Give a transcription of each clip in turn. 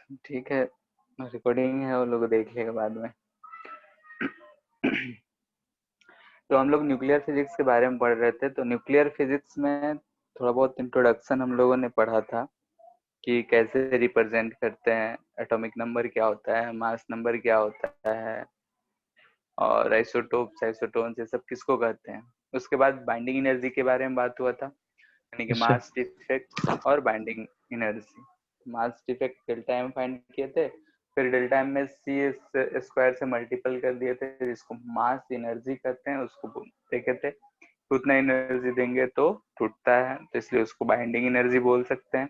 ठीक है, रिकॉर्डिंग है, वो लोग देख लेगा बाद में। तो हम लोग न्यूक्लियर फिजिक्स के बारे में पढ़ रहे थे। तो न्यूक्लियर फिजिक्स में थोड़ा बहुत इंट्रोडक्शन हम लोगों ने पढ़ा था कि कैसे रिप्रेजेंट करते हैं, एटॉमिक नंबर क्या होता है, मास नंबर क्या होता है, और आइसोटोप्स, आइसोटोन्स, ये सब किसको कहते हैं। उसके बाद बाइंडिंग एनर्जी के बारे में बात हुआ था, यानी कि अच्छा। मास डिफेक्ट और binding energy. Mass defect delta M find किए थे, फिर डेल्टा एम में सी स्क्वायर से मल्टीपल कर दिए थे, जिसको मास एनर्जी कहते हैं, उसको देखे थे। उतना एनर्जी देंगे तो टूटता है, तो इसलिए उसको बाइंडिंग एनर्जी बोल सकते हैं।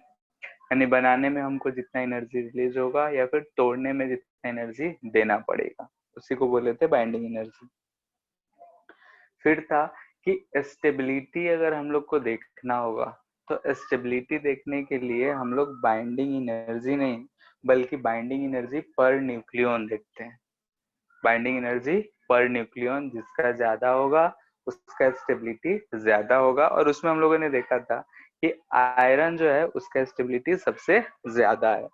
यानी बनाने में हमको जितना एनर्जी रिलीज होगा या फिर तोड़ने में जितना एनर्जी देना पड़ेगा, उसी को बोले थे बाइंडिंग एनर्जी। फिर था कि स्टेबिलिटी अगर हम लोग को देखना होगा, तो स्टेबिलिटी देखने के लिए हम लोग बाइंडिंग एनर्जी नहीं, बल्कि बाइंडिंग एनर्जी पर न्यूक्लियन देखते हैं। बाइंडिंग एनर्जी पर न्यूक्लियन जिसका ज्यादा होगा उसका स्टेबिलिटी ज्यादा होगा। और उसमें हम लोगों ने देखा था कि आयरन जो है उसका स्टेबिलिटी सबसे ज्यादा है।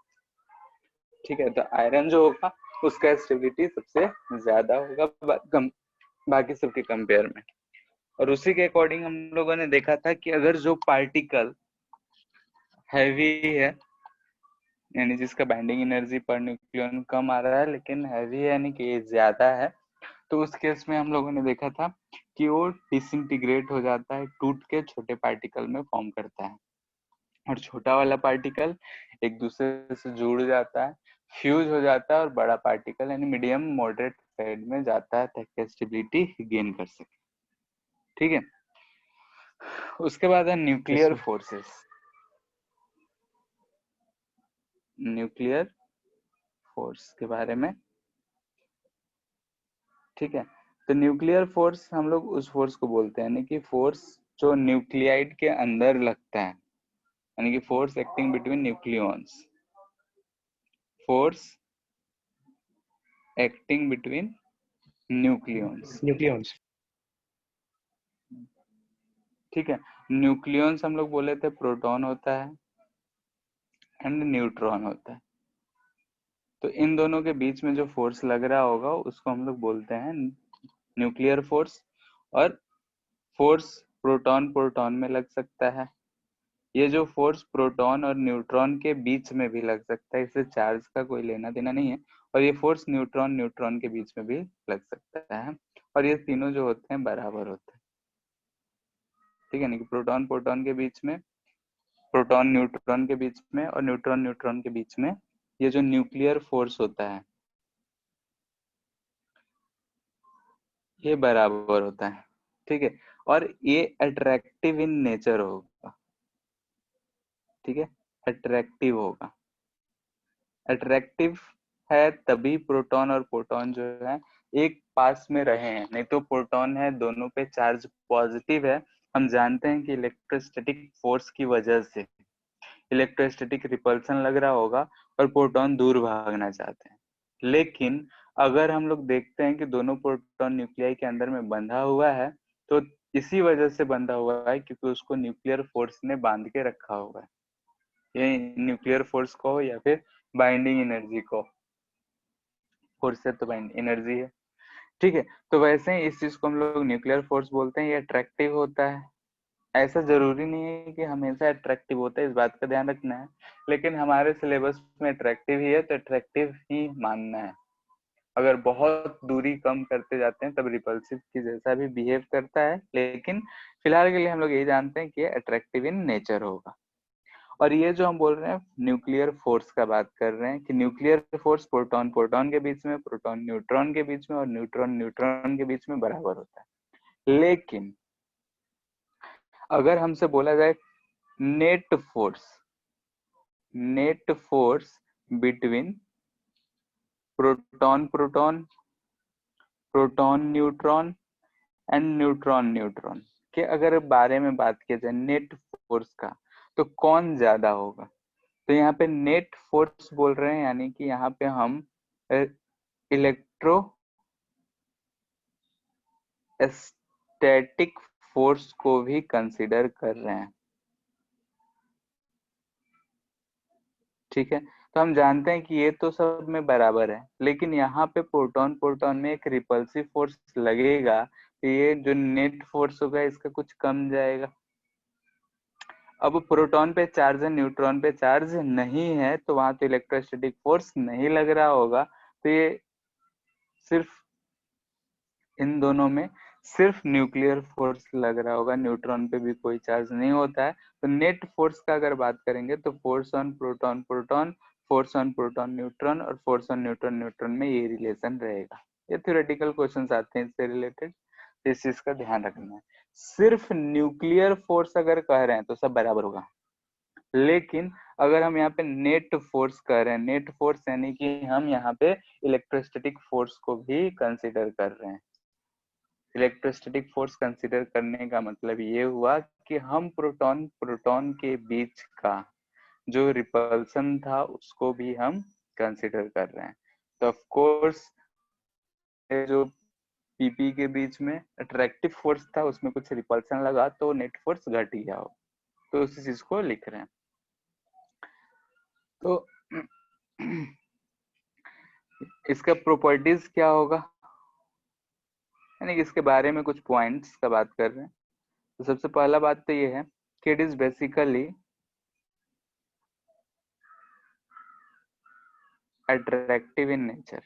ठीक है, तो आयरन जो होगा उसका स्टेबिलिटी सबसे ज्यादा होगा बाकी सबके कंपेयर में। और उसी के अकॉर्डिंग हम लोगों ने देखा था कि अगर जो पार्टिकल हैवी है, यानी जिसका बाइंडिंग एनर्जी पर न्यूक्लियन कम आ रहा है लेकिन हैवी है, यानी कि ज्यादा है, तो उस केस में हम लोगों ने देखा था कि वो डिसइंटीग्रेट हो जाता है, टूट के छोटे पार्टिकल में फॉर्म करता है। और छोटा वाला पार्टिकल एक दूसरे से जुड़ जाता है, फ्यूज हो जाता है, और बड़ा पार्टिकल यानी मीडियम मॉडरेट साइड में जाता है ताकि स्टेबिलिटी गेन कर सके। ठीक है, उसके बाद है न्यूक्लियर फोर्सेस। न्यूक्लियर फोर्स के बारे में, ठीक है। तो न्यूक्लियर फोर्स हम लोग उस फोर्स को बोलते हैं, यानी कि फोर्स जो न्यूक्लियाइड के अंदर लगता है, यानी कि force acting between nucleons, force acting between nucleons. Nucleons. ठीक है, न्यूक्लियॉन्स हम लोग बोले थे प्रोटॉन होता है एंड न्यूट्रॉन होता है। तो इन दोनों के बीच में जो फोर्स लग रहा होगा उसको हम लोग बोलते हैं न्यूक्लियर फोर्स। और फोर्स प्रोटॉन प्रोटॉन में लग सकता है, ये जो फोर्स प्रोटॉन और न्यूट्रॉन के बीच में भी लग सकता है, इससे चार्ज का कोई लेना देना नहीं है। और ये फोर्स न्यूट्रॉन न्यूट्रॉन के बीच में भी लग सकता है, और ये तीनों जो होते हैं बराबर होते हैं। ठीक है, नहीं कि प्रोटॉन प्रोटॉन के बीच में, प्रोटॉन न्यूट्रॉन के बीच में, और न्यूट्रॉन न्यूट्रॉन के बीच में ये जो न्यूक्लियर फोर्स होता है ये बराबर होता है। ठीक है, और ये अट्रैक्टिव इन नेचर होगा। ठीक है, अट्रैक्टिव होगा। अट्रैक्टिव है तभी प्रोटॉन और प्रोटॉन जो है एक पास में रहे हैं, नहीं तो प्रोटॉन है दोनों पे चार्ज पॉजिटिव है। हम जानते हैं कि इलेक्ट्रोस्टैटिक फोर्स की वजह से इलेक्ट्रोस्टैटिक रिपल्सन लग रहा होगा और प्रोटॉन दूर भागना चाहते हैं। लेकिन अगर हम लोग देखते हैं कि दोनों प्रोटॉन न्यूक्लियाई के अंदर में बंधा हुआ है, तो इसी वजह से बंधा हुआ है क्योंकि उसको न्यूक्लियर फोर्स ने बांध के रखा हुआ है। ये न्यूक्लियर फोर्स को या फिर बाइंडिंग एनर्जी को, फोर्स है तो बाइंड एनर्जी है। ठीक है, तो वैसे ही इस चीज को हम लोग न्यूक्लियर फोर्स बोलते हैं। ये अट्रैक्टिव होता है, ऐसा जरूरी नहीं है कि हमेशा अट्रैक्टिव होता है, इस बात का ध्यान रखना है। लेकिन हमारे सिलेबस में अट्रैक्टिव ही है तो अट्रैक्टिव ही मानना है। अगर बहुत दूरी कम करते जाते हैं तब रिपल्सिव की जैसा भी बिहेव करता है, लेकिन फिलहाल के लिए हम लोग यही जानते हैं कि अट्रैक्टिव इन नेचर होगा। और ये जो हम बोल रहे हैं न्यूक्लियर फोर्स का बात कर रहे हैं कि न्यूक्लियर फोर्स प्रोटॉन प्रोटॉन के बीच में, प्रोटॉन न्यूट्रॉन के बीच में, और न्यूट्रॉन न्यूट्रॉन के बीच में बराबर होता है। लेकिन अगर हमसे बोला जाए net force, net force between proton proton, proton neutron and neutron neutron के अगर बारे में बात किया जाए नेट फोर्स का, तो कौन ज्यादा होगा। तो यहाँ पे नेट फोर्स बोल रहे हैं, यानी कि यहाँ पे हम इलेक्ट्रो स्टैटिक फोर्स को भी कंसिडर कर रहे हैं। ठीक है, तो हम जानते हैं कि ये तो सब में बराबर है, लेकिन यहाँ पे प्रोटॉन प्रोटॉन में एक रिपल्सिव फोर्स लगेगा, तो ये जो नेट फोर्स होगा इसका कुछ कम जाएगा। अब प्रोटॉन पे चार्ज है, न्यूट्रॉन पे चार्ज नहीं है, तो वहां तो इलेक्ट्रोस्टैटिक फोर्स नहीं लग रहा होगा, तो ये सिर्फ इन दोनों में सिर्फ न्यूक्लियर फोर्स लग रहा होगा, न्यूट्रॉन पे भी कोई चार्ज नहीं होता है। तो नेट फोर्स का अगर बात करेंगे तो force on proton proton, force on proton neutron और फोर्स ऑन न्यूट्रॉन न्यूट्रॉन में ये रिलेशन रहेगा। ये थ्योरेटिकल क्वेश्चंस आते हैं इससे रिलेटेड, इस चीज का ध्यान रखना है। सिर्फ न्यूक्लियर फोर्स अगर कह रहे हैं तो सब बराबर होगा, लेकिन अगर हम यहाँ पे नेट फोर्स कर रहे हैं, नेट फोर्स यानी कि हम यहाँ पे इलेक्ट्रोस्टैटिक फोर्स को भी कंसिडर कर रहे हैं। इलेक्ट्रोस्टैटिक फोर्स कंसिडर करने का मतलब ये हुआ कि हम प्रोटॉन प्रोटॉन के बीच का जो रिपल्सन था उसको भी हम कंसिडर कर रहे हैं। तो ऑफ कोर्स जो पीपी के बीच में अट्रैक्टिव फोर्स था उसमें कुछ रिपल्सन लगा तो नेट फोर्स घट गया हो, तो उसी चीज को लिख रहे हैं। तो इसका प्रॉपर्टीज क्या होगा, यानी कि इसके बारे में कुछ पॉइंट्स का बात कर रहे हैं। तो सबसे पहला बात तो ये है कि it is basically attractive in nature.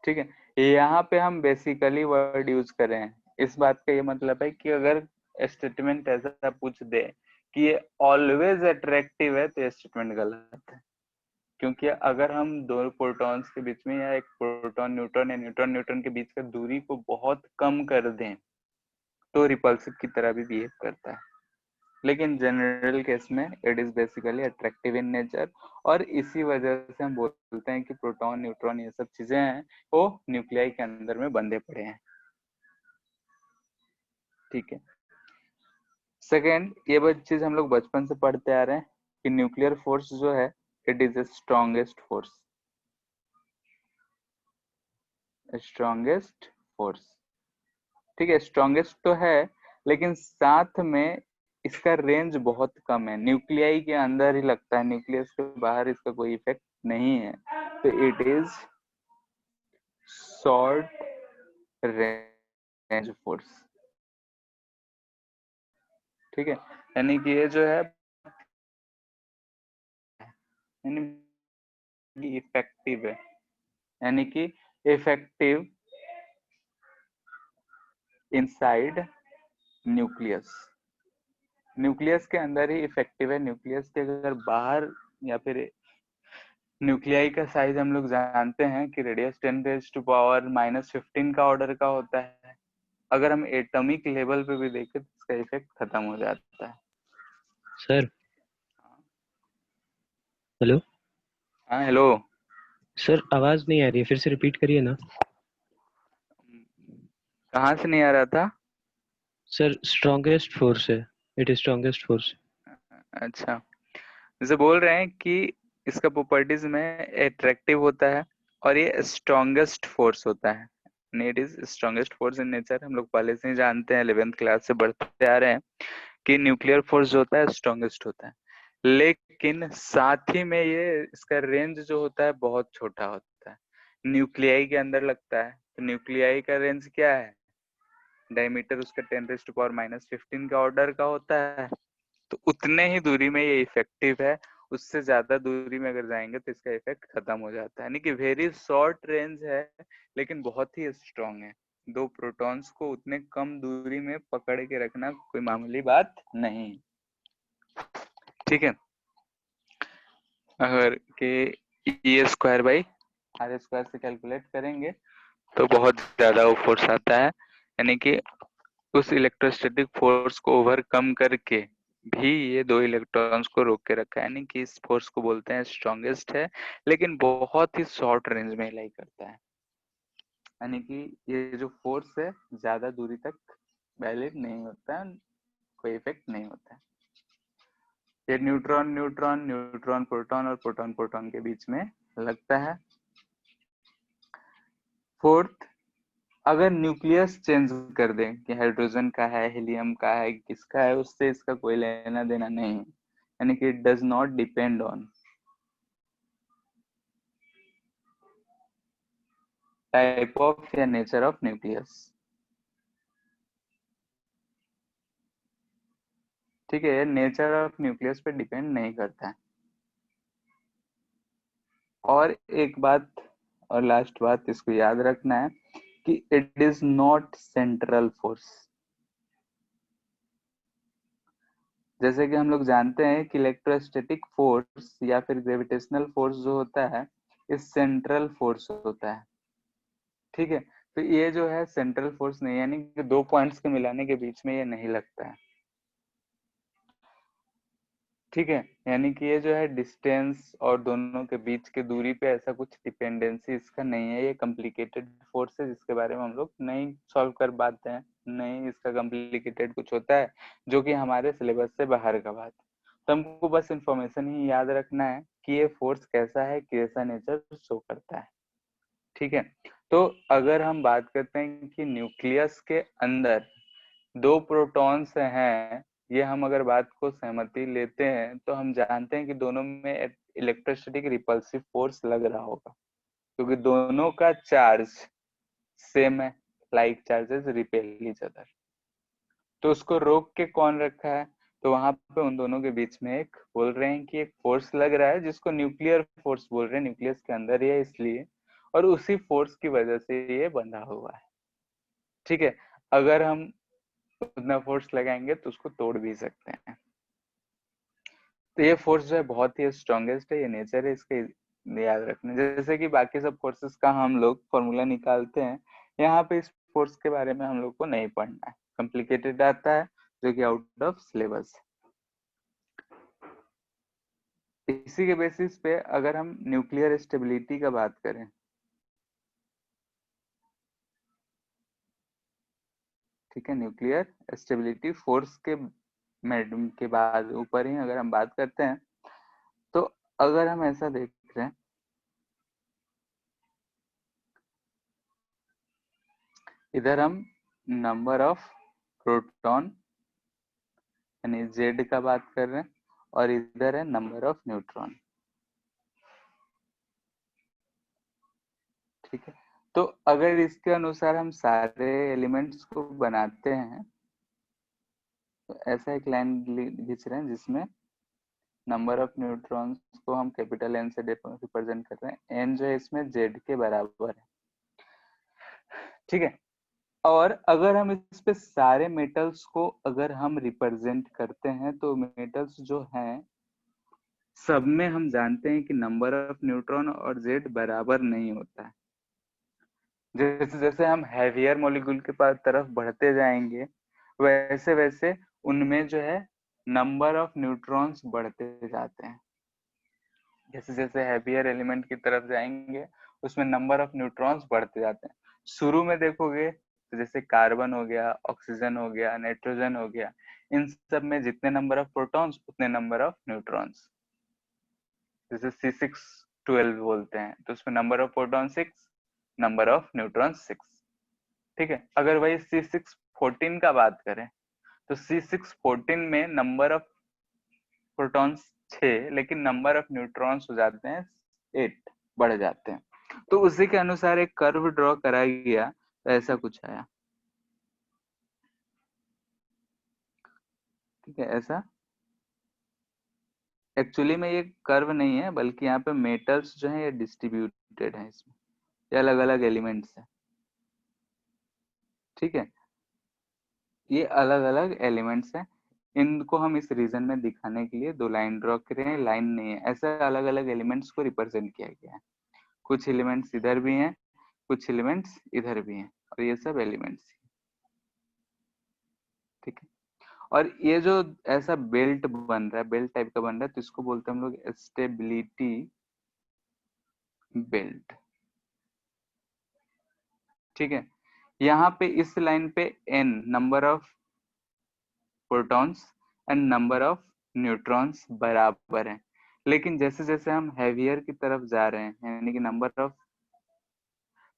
ठीक है, यहाँ पे हम बेसिकली वर्ड यूज कर रहे हैं, इस बात का ये मतलब है कि अगर स्टेटमेंट ऐसा पूछ दे कि ये ऑलवेज अट्रैक्टिव है तो ये स्टेटमेंट गलत है। क्योंकि अगर हम दो प्रोटॉन्स के बीच में या एक प्रोटॉन न्यूट्रॉन या न्यूट्रॉन न्यूट्रॉन के बीच का दूरी को बहुत कम कर दें तो रिपल्सिव की तरह भी बिहेव करता है, लेकिन जनरल केस में it is basically attractive in nature. और इसी वजह से हम बोलते हैं कि प्रोटॉन न्यूट्रॉन ये सब चीजें हैं वो न्यूक्लियाई के अंदर में बंधे पड़े हैं। ठीक है, सेकेंड, ये चीज हम लोग बचपन से पढ़ते आ रहे हैं कि न्यूक्लियर फोर्स जो है it is the strongest force, strongest force. ठीक है, स्ट्रॉन्गेस्ट तो है, लेकिन साथ में इसका रेंज बहुत कम है, न्यूक्लियाई के अंदर ही लगता है, न्यूक्लियस के बाहर इसका कोई इफेक्ट नहीं है, तो it is short range force. ठीक है, यानी कि ये जो है इफेक्टिव है, यानी कि इफेक्टिव इनसाइड न्यूक्लियस, न्यूक्लियस के अंदर ही इफेक्टिव है, न्यूक्लियस के अगर बाहर या फिर न्यूक्लियाई का साइज हम लोग जानते हैं कि रेडियस 10⁻⁻15 का ऑर्डर का होता है, अगर हम एटॉमिक लेवल पे भी देखें तो इसका इफेक्ट खत्म हो जाता है। Sir hello. हाँ हेलो। सर आवाज नहीं आ रही है, फिर से रिपीट करिए ना। कहाँ से नहीं आ रहा था? सर स्ट्रॉन्गेस्ट फोर्स है, इट इज स्ट्रॉन्गेस्ट फोर्स। अच्छा, जैसे बोल रहे हैं कि इसका प्रॉपर्टीज में अट्रैक्टिव होता है और ये स्ट्रॉन्गेस्ट फोर्स होता है। It is strongest force in nature, हम लोग पहले से ही जानते हैं, 11th क्लास से बढ़ते आ रहे हैं कि न्यूक्लियर फोर्स जो होता है स्ट्रॉन्गेस्ट होता है, लेकिन साथ ही में ये इसका रेंज जो होता है बहुत छोटा होता है, न्यूक्लियाई के अंदर लगता है, तो न्यूक्लियाई का रेंज क्या है, डायमीटर उसका 10⁻⁻15 का ऑर्डर का होता है, तो उतने ही दूरी में ये इफेक्टिव है, उससे ज्यादा दूरी में अगर जाएंगे तो इसका इफेक्ट खत्म हो जाता है, यानी कि वेरी शॉर्ट रेंज है लेकिन बहुत ही स्ट्रॉन्ग है। दो प्रोटॉन्स को उतने कम दूरी में पकड़ के रखना कोई मामूली बात नहीं। ठीक है, अगर के E square by are square से कैलकुलेट करेंगे तो बहुत ज्यादा वो फोर्स आता है, यानी कि उस इलेक्ट्रोस्टैटिक फोर्स को ओवरकम करके भी ये दो इलेक्ट्रॉन्स को रोक के रखा है, यानी कि इस फोर्स को बोलते हैं स्ट्रॉन्गेस्ट है, लेकिन बहुत ही शॉर्ट रेंज में लाई करता है, यानी कि ये जो फोर्स है ज्यादा दूरी तक वैलिड नहीं होता है, कोई इफेक्ट नहीं होता है। ये न्यूट्रॉन न्यूट्रॉन न्यूट्रॉन प्रोटॉन और प्रोटॉन प्रोटॉन के बीच में लगता है। फोर्थ, अगर न्यूक्लियस चेंज कर दें कि हाइड्रोजन का है, हीलियम का है, किसका है, उससे इसका कोई लेना देना नहीं है, यानी कि it does not depend on type of या नेचर ऑफ न्यूक्लियस। ठीक है, नेचर ऑफ न्यूक्लियस पे डिपेंड नहीं करता है। और एक बात और लास्ट बात इसको याद रखना है कि it is not central force. जैसे कि हम लोग जानते हैं कि इलेक्ट्रोस्टैटिक फोर्स या फिर ग्रेविटेशनल फोर्स जो होता है ये सेंट्रल फोर्स होता है। ठीक है, तो ये जो है सेंट्रल फोर्स नहीं, यानी कि दो पॉइंट्स के मिलाने के बीच में ये नहीं लगता है। ठीक है, यानी कि ये जो है डिस्टेंस और दोनों के बीच की दूरी पे ऐसा कुछ डिपेंडेंसी इसका नहीं है। ये कॉम्प्लिकेटेड फोर्स है जिसके बारे में हम लोग नहीं सॉल्व कर पाते हैं, नहीं इसका कॉम्प्लिकेटेड कुछ होता है जो कि हमारे सिलेबस से बाहर का बात है। तो हमको बस इंफॉर्मेशन ही याद रखना है कि ये फोर्स कैसा है, कैसा नेचर शो करता है। ठीक है, तो अगर हम बात करते हैं कि न्यूक्लियस के अंदर दो प्रोटॉन्स हैं, ये हम अगर बात को सहमति लेते हैं तो हम जानते हैं कि दोनों में इलेक्ट्रोस्टैटिक रिपल्सिव फोर्स लग रहा होगा, क्योंकि दोनों का चार्ज सेम है, like charges repel each other. तो उसको रोक के कौन रखा है, तो वहां पे उन दोनों के बीच में एक बोल रहे हैं कि एक फोर्स लग रहा है जिसको न्यूक्लियर फोर्स बोल रहे हैं, न्यूक्लियस के अंदर ही है इसलिए, और उसी फोर्स की वजह से ये बंधा हुआ है। ठीक है, अगर हम उतना फोर्स लगाएंगे तो उसको तोड़ भी सकते हैं। तो ये फोर्स जो है बहुत ही स्ट्रॉन्गेस्ट है, ये नेचर है इसके, याद रखना। जैसे कि बाकी सब फोर्सेस का हम लोग फॉर्मूला निकालते हैं, यहाँ पे इस फोर्स के बारे में हम लोग को नहीं पढ़ना है, कॉम्प्लिकेटेड आता है जो कि आउट ऑफ सिलेबस। इसी के बेसिस पे अगर हम न्यूक्लियर स्टेबिलिटी का बात करें, ठीक है, न्यूक्लियर स्टेबिलिटी फोर्स के मैडम के बाद ऊपर ही अगर हम बात करते हैं, तो अगर हम ऐसा देख रहे हैं, इधर हम नंबर ऑफ प्रोटॉन यानी जेड का बात कर रहे हैं, और इधर है नंबर ऑफ न्यूट्रॉन। ठीक है, तो अगर इसके अनुसार हम सारे एलिमेंट्स को बनाते हैं, तो ऐसा एक लाइन खींच रहे हैं जिसमें नंबर ऑफ न्यूट्रॉन्स को हम कैपिटल एन से रिप्रेजेंट कर रहे हैं, एन जो है इसमें जेड के बराबर है। ठीक है, और अगर हम इस पे सारे मेटल्स को अगर हम रिप्रेजेंट करते हैं, तो मेटल्स जो हैं सब में हम जानते हैं कि नंबर ऑफ न्यूट्रॉन और जेड बराबर नहीं होता है। जैसे जैसे हम हैवियर मॉलिक्यूल के पास तरफ बढ़ते जाएंगे, वैसे वैसे उनमें जो है नंबर ऑफ न्यूट्रॉन्स बढ़ते जाते हैं। जैसे जैसे हैवियर एलिमेंट की तरफ जाएंगे उसमें नंबर ऑफ न्यूट्रॉन्स बढ़ते जाते हैं। शुरू में देखोगे तो जैसे कार्बन हो गया, ऑक्सीजन हो गया, नाइट्रोजन हो गया, इन सब में जितने नंबर ऑफ प्रोटॉन्स उतने नंबर ऑफ न्यूट्रॉन्स। जैसे C612 बोलते हैं तो उसमें number of proton 6, number of neutron 6। ठीक है, अगर वही C614 का बात करें तो C614 में नंबर ऑफ प्रोटॉन्स 6, लेकिन नंबर ऑफ न्यूट्रॉन्स हो जाते हैं 8, बढ़ जाते हैं। तो उसी के अनुसार एक कर्व ड्रॉ करा गया, तो ऐसा कुछ आया। ठीक है, ऐसा एक्चुअली में ये कर्व नहीं है, बल्कि यहाँ पे मेटल्स जो है ये डिस्ट्रीब्यूटेड है, इसमें ये अलग अलग एलिमेंट्स है। ठीक है, ये अलग अलग एलिमेंट्स हैं, इनको हम इस रीजन में दिखाने के लिए दो लाइन ड्रॉ कर रहे हैं, लाइन नहीं है, ऐसा अलग अलग एलिमेंट्स को रिप्रेजेंट किया गया है। कुछ एलिमेंट्स इधर भी हैं, कुछ एलिमेंट्स इधर भी हैं, और ये सब एलिमेंट्स। ठीक है, और ये जो ऐसा बेल्ट बन रहा है, बेल्ट टाइप का बन रहा है, तो इसको बोलते हैं हम लोग स्टेबिलिटी बेल्ट। ठीक है, यहाँ पे इस लाइन पे n number of protons and number of neutrons बराबर हैं, लेकिन जैसे जैसे हम हैवियर की तरफ जा रहे हैं, यानी कि नंबर ऑफ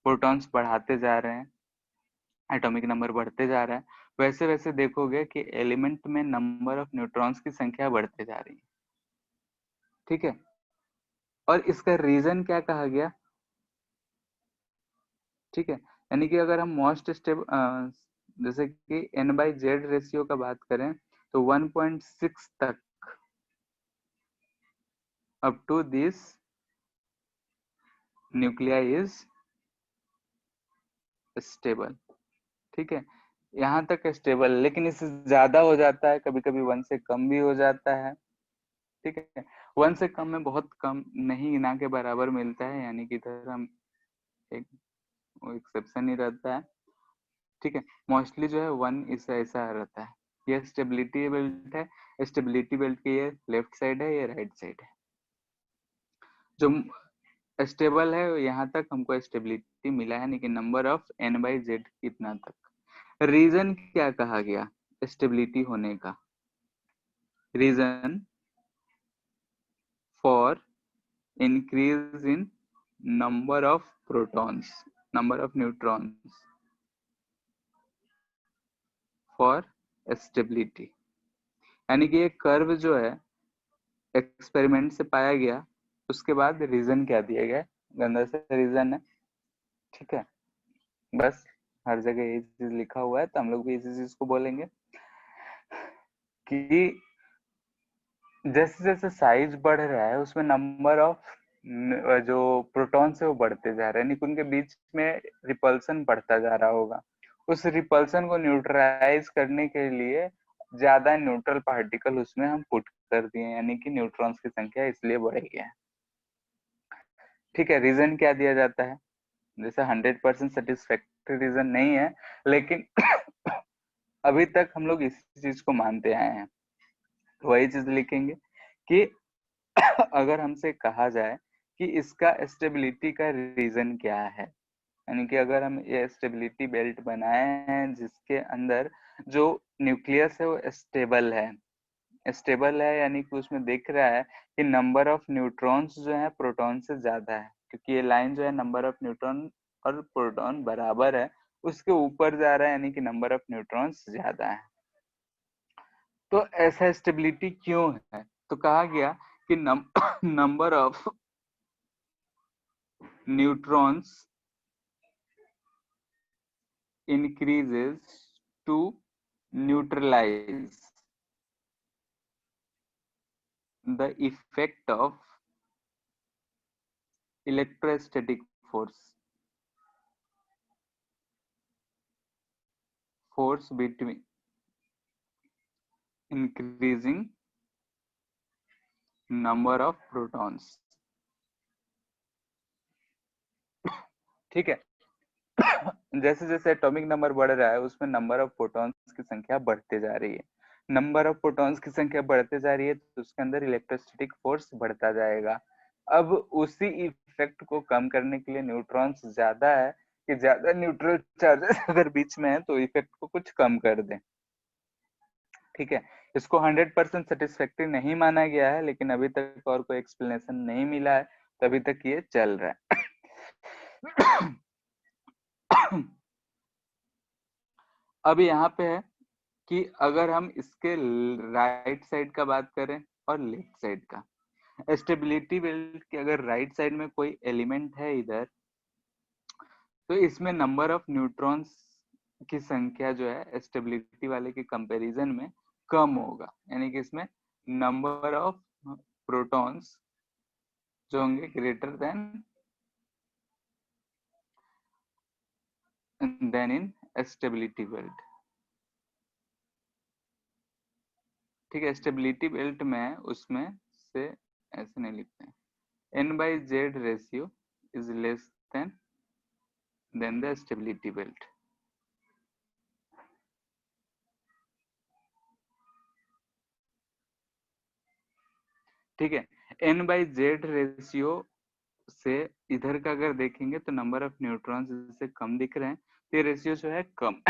प्रोटॉन्स बढ़ाते जा रहे हैं, एटॉमिक नंबर बढ़ते जा रहा है, वैसे वैसे देखोगे कि एलिमेंट में नंबर ऑफ न्यूट्रॉन्स की संख्या बढ़ते जा रही है। ठीक है, और इसका रीजन क्या कहा गया? ठीक है, यानी कि अगर हम मोस्ट स्टेबल जैसे कि n/z रेशियो का बात करें तो 1.6 तक up to this nuclei is stable. ठीक है, यहाँ तक स्टेबल, लेकिन इससे ज्यादा हो जाता है, कभी कभी 1 से कम भी हो जाता है। ठीक है, 1 से कम में बहुत कम नहीं, ना के बराबर मिलता है, यानी कि इधर हम एक एक्सेप्शन ही रहता है। ठीक है, मोस्टली जो है 1 इस ऐसा रहता है। ये स्टेबिलिटी बेल्ट है, स्टेबिलिटी बेल्ट की ये लेफ्ट साइड है, ये राइट साइड है। जो स्टेबल है यहाँ तक हमको स्टेबिलिटी मिला है, लेकिन नंबर ऑफ n/z कितना तक। रीजन क्या कहा गया स्टेबिलिटी होने का? Reason for increase in number of protons, number of neutrons for stability। यानी कि ये कर्व जो है एक्सपेरिमेंट से पाया गया, उसके बाद रीजन क्या दिया गया? गंदा से रीजन है। ठीक है, बस हर जगह यही चीज लिखा हुआ है, तो हम लोग भी इसी चीज को बोलेंगे कि जैसे जैसे साइज बढ़ रहा है उसमें नंबर ऑफ जो प्रोटॉन्स है वो बढ़ते जा रहे हैं, यानी उनके बीच में रिपल्सन बढ़ता जा रहा होगा। उस रिपल्सन को न्यूट्रलाइज करने के लिए ज्यादा न्यूट्रल पार्टिकल उसमें हम पुट कर दिए, यानी कि न्यूट्रॉन्स की संख्या इसलिए बढ़ी है। ठीक है, रीजन क्या दिया जाता है? जैसे 100% सेटिस्फैक्टरी रीजन नहीं है, लेकिन अभी तक हम लोग इसी चीज को मानते आए हैं, तो वही चीज लिखेंगे कि अगर हमसे कहा जाए कि इसका स्टेबिलिटी का रीजन क्या है, यानी कि अगर हम ये स्टेबिलिटी बेल्ट बनाए हैं जिसके अंदर जो न्यूक्लियस है वो स्टेबल है, यानी कि उसमें दिख रहा है कि नंबर ऑफ न्यूट्रॉन्स जो है प्रोटॉन से ज्यादा है, क्योंकि ये लाइन जो है नंबर ऑफ न्यूट्रॉन और प्रोटॉन बराबर है, उसके ऊपर जा रहा है, यानी कि नंबर ऑफ न्यूट्रॉन्स ज्यादा है। तो ऐसा स्टेबिलिटी क्यों है? तो कहा गया कि number of neutrons increases to neutralize the effect of electrostatic force between increasing number of protons। ठीक है, जैसे जैसे एटॉमिक नंबर बढ़ रहा है उसमें नंबर ऑफ प्रोटॉन्स की संख्या बढ़ते जा रही है। नंबर ऑफ प्रोटॉन्स की संख्या बढ़ते जा रही है तो उसके अंदर इलेक्ट्रोस्टैटिक फोर्स बढ़ता जाएगा। अब उसी इफेक्ट को कम करने के लिए न्यूट्रॉन्स ज्यादा है कि ज्यादा न्यूट्रल चार्जेस अगर बीच में है तो इफेक्ट को कुछ कम कर दें। ठीक है, इसको 100% सेटिस्फैक्टरी नहीं माना गया है, लेकिन अभी तक और कोई एक्सप्लेनेशन नहीं मिला है, तो अभी तक ये चल रहा है। अब यहाँ पे है कि अगर हम इसके राइट साइड का बात करें और लेफ्ट साइड का, स्टेबिलिटी बेल्ट के अगर राइट साइड में कोई एलिमेंट है इधर, तो इसमें नंबर ऑफ न्यूट्रॉन्स की संख्या जो है स्टेबिलिटी वाले के कंपैरिजन में कम होगा, यानी कि इसमें नंबर ऑफ प्रोटॉन्स जो होंगे greater then in stability belt. ठीक है, स्टेबिलिटी बेल्ट में उसमें से ऐसे नहीं लिखते हैं, n/z ratio is less than the stability belt. ठीक है, n/z रेशियो से इधर का अगर देखेंगे तो नंबर ऑफ न्यूट्रॉन्स इससे कम दिख रहे हैं, तो ये रेशियो जो है कम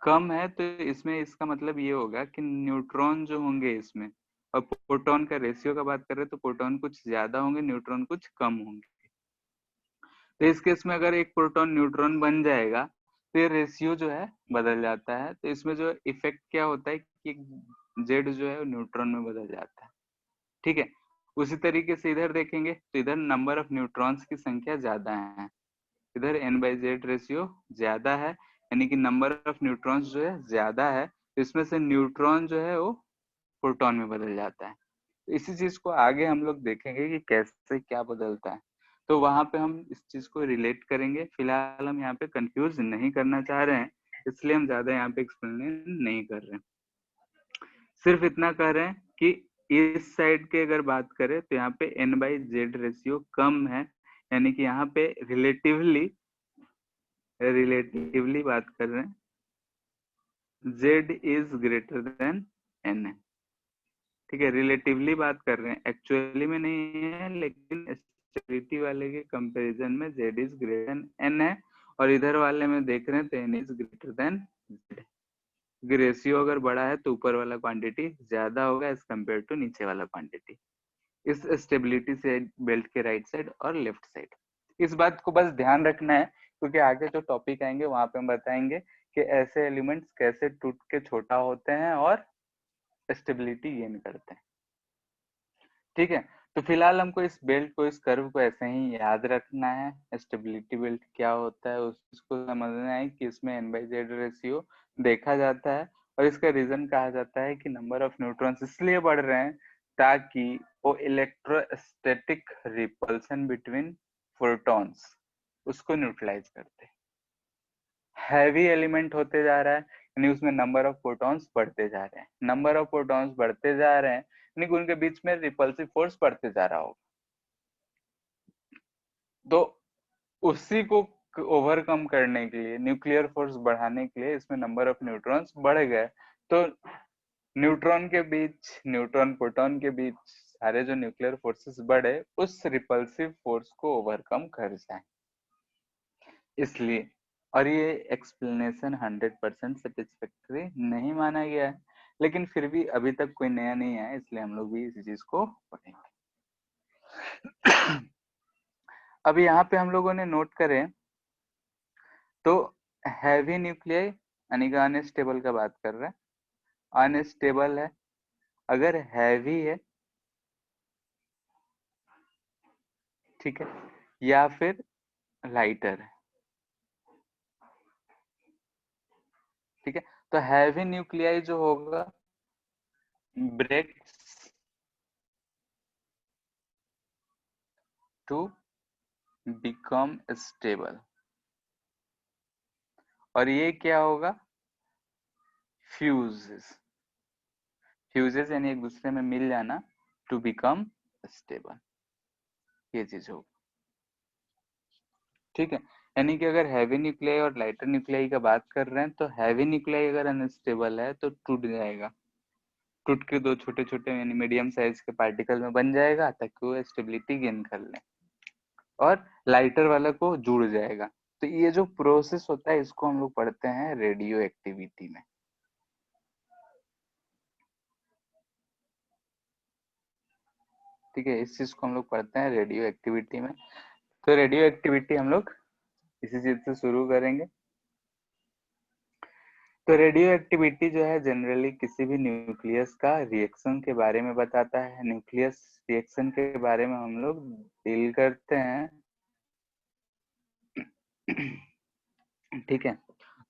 कम है, तो इसमें इसका मतलब ये होगा कि न्यूट्रॉन जो होंगे इसमें, और प्रोटॉन का रेशियो का बात करें तो प्रोटॉन कुछ ज्यादा होंगे, न्यूट्रॉन कुछ कम होंगे। तो इस केस में अगर एक प्रोटॉन न्यूट्रॉन बन जाएगा तो ये रेशियो जो है बदल जाता है। तो इसमें जो इफेक्ट क्या होता है कि जेड जो है वो न्यूट्रॉन में बदल जाता है। ठीक है, उसी तरीके से इधर देखेंगे तो इधर नंबर ऑफ न्यूट्रॉन्स की संख्या ज्यादा है, इधर n/z रेशियो ज्यादा है, यानी कि नंबर ऑफ न्यूट्रॉन्स जो है ज्यादा है, तो इसमें से न्यूट्रॉन जो है वो प्रोटॉन में बदल जाता है। तो इसी चीज को आगे हम लोग देखेंगे कि कैसे क्या बदलता है, तो वहां पे हम इस चीज को रिलेट करेंगे। फिलहाल हम यहाँ पे कंफ्यूज नहीं करना चाह रहे हैं, इसलिए हम ज्यादा यहाँ पे एक्सप्लेन नहीं कर रहे हैं। सिर्फ इतना कह रहे हैं कि इस साइड के अगर बात करें तो यहाँ पे n/z रेशियो कम है, यानी कि यहाँ पे रिलेटिवली बात कर रहे हैं, z is greater than n। ठीक है, रिलेटिवली बात कर रहे हैं, एक्चुअली में नहीं है, लेकिन स्टेबिलिटी वाले के कंपैरिजन में z is greater than n है, और इधर वाले में देख रहे हैं तो n is greater than z। Ratio अगर बड़ा है तो ऊपर वाला क्वांटिटी ज्यादा होगा एज कम्पेयर टू नीचे वाला क्वांटिटी, इस स्टेबिलिटी से बेल्ट के राइट साइड और लेफ्ट साइड। इस बात को बस ध्यान रखना है, क्योंकि आगे जो टॉपिक आएंगे वहां पे हम बताएंगे कि ऐसे एलिमेंट्स कैसे टूट के छोटा होते हैं और स्टेबिलिटी गेन करते हैं। ठीक है, तो फिलहाल हमको इस बेल्ट को, इस कर्व को ऐसे ही याद रखना है। स्टेबिलिटी बेल्ट क्या होता है उसको समझना है कि इसमें n/z रेशियो देखा जाता है, और इसका रीजन कहा जाता है कि नंबर ऑफ न्यूट्रॉन्स इसलिए बढ़ रहे हैं ताकि वो इलेक्ट्रोस्टैटिक रिपल्सन बिटवीन प्रोटॉन्स उसको न्यूट्रलाइज करते हैं। हैवी एलिमेंट होते जा रहा है, यानी उसमें नंबर ऑफ प्रोटॉन्स बढ़ते जा रहे हैं, नंबर ऑफ प्रोटॉन्स बढ़ते जा रहे हैं, यानी कि उनके बीच में रिपल्सिव फोर्स बढ़ते जा रहा होगा। तो उसी को ओवरकम करने के लिए, न्यूक्लियर फोर्स बढ़ाने के लिए इसमें नंबर ऑफ न्यूट्रॉन्स बढ़ गए, तो न्यूट्रॉन के बीच, न्यूट्रॉन प्रोटॉन के बीच सारे जो न्यूक्लियर फोर्सेस बढ़े उस रिपल्सिव फोर्स को ओवरकम कर जाए, इसलिए। और ये एक्सप्लेनेशन 100% सेटिस्फैक्टरी नहीं माना गया है, लेकिन फिर भी अभी तक कोई नया नहीं है, इसलिए हम लोग भी इसी चीज को पढ़ेंगे। अभी यहाँ पे हम लोगों ने नोट करें तो हैवी न्यूक्लियाई, यानी कि अनस्टेबल का बात कर रहे हैं, अनस्टेबल है, अगर हैवी है, ठीक है, या फिर लाइटर है। ठीक है, तो हैवी न्यूक्लियाई जो होगा ब्रेक्स टू बिकम स्टेबल, और ये क्या होगा, फ्यूजेस, फ्यूजेस यानी एक दूसरे में मिल जाना, टू बिकम स्टेबल, ये चीज होगा। ठीक है, यानी कि अगर हैवी न्यूक्लियाई और लाइटर न्यूक्लियाई का बात कर रहे हैं तो हैवी न्यूक्लियाई अगर अनस्टेबल है तो टूट जाएगा, टूट के दो छोटे छोटे यानी मीडियम साइज के पार्टिकल में बन जाएगा ताकि वो स्टेबिलिटी गेन कर ले, और लाइटर वाला को जुड़ जाएगा। तो ये जो प्रोसेस होता है इसको हम लोग पढ़ते हैं रेडियो एक्टिविटी में। ठीक है, इस चीज को हम लोग पढ़ते हैं रेडियो एक्टिविटी में। तो रेडियो एक्टिविटी हम लोग इसी चीज से शुरू करेंगे। तो रेडियो एक्टिविटी जो है जनरली किसी भी न्यूक्लियस का रिएक्शन के बारे में बताता है, न्यूक्लियस रिएक्शन के बारे में हम लोग डील करते हैं। ठीक है,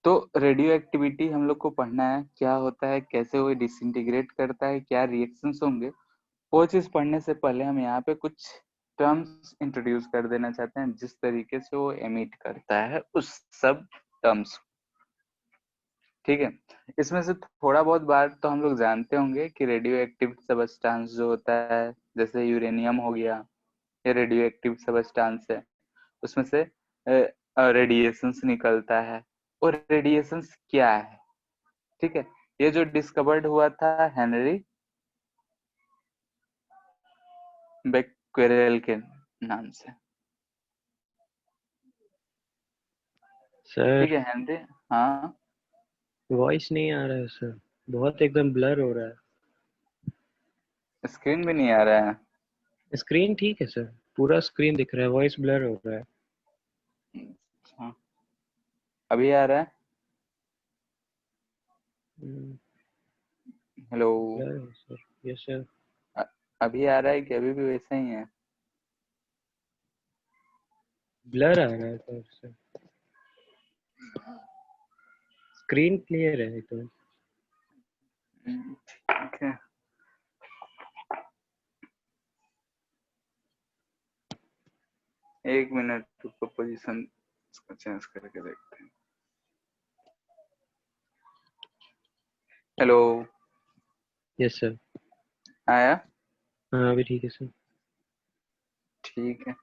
तो रेडियो एक्टिविटी हम लोग को पढ़ना है, क्या होता है, कैसे वो डिसइंटीग्रेट करता है, क्या रिएक्शंस होंगे, वो चीज पढ़ने से पहले हम यहाँ पे कुछ टर्म्स इंट्रोड्यूस कर देना चाहते हैं, जिस तरीके से वो एमिट करता है उस सब टर्म्स। ठीक है, इसमें से थोड़ा बहुत बात तो हम लोग जानते होंगे कि रेडियो एक्टिव सबस्टांस जो होता है, जैसे यूरेनियम हो गया, ये रेडियो एक्टिव सबस्टांस है, उसमें से रेडिएशंस निकलता है। और रेडिएशंस क्या है, ठीक है, ये जो डिस्कवर्ड हुआ था हेनरी बेक्वेरेल के नाम से। ठीक सर है हेनरी, हाँ, वॉइस नहीं आ रहा है सर, बहुत एकदम ब्लर हो रहा है। स्क्रीन भी नहीं आ रहा है। स्क्रीन ठीक है सर, पूरा स्क्रीन दिख रहा है, वॉइस ब्लर हो रहा है। अच्छा, अभी आ रहा है? हम्म, हेलो? blur है सर। Yes sir. अभी आ रहा है कि अभी भी वैसा ही है? ब्लर आ रहा है सर। स्क्रीन क्लियर है तो। ठीक है, एक मिनट रुको, पोजीशन इसको चेंज करके देखते हैं। हेलो? Yes sir. आया? हाँ अभी ठीक है सर। ठीक है।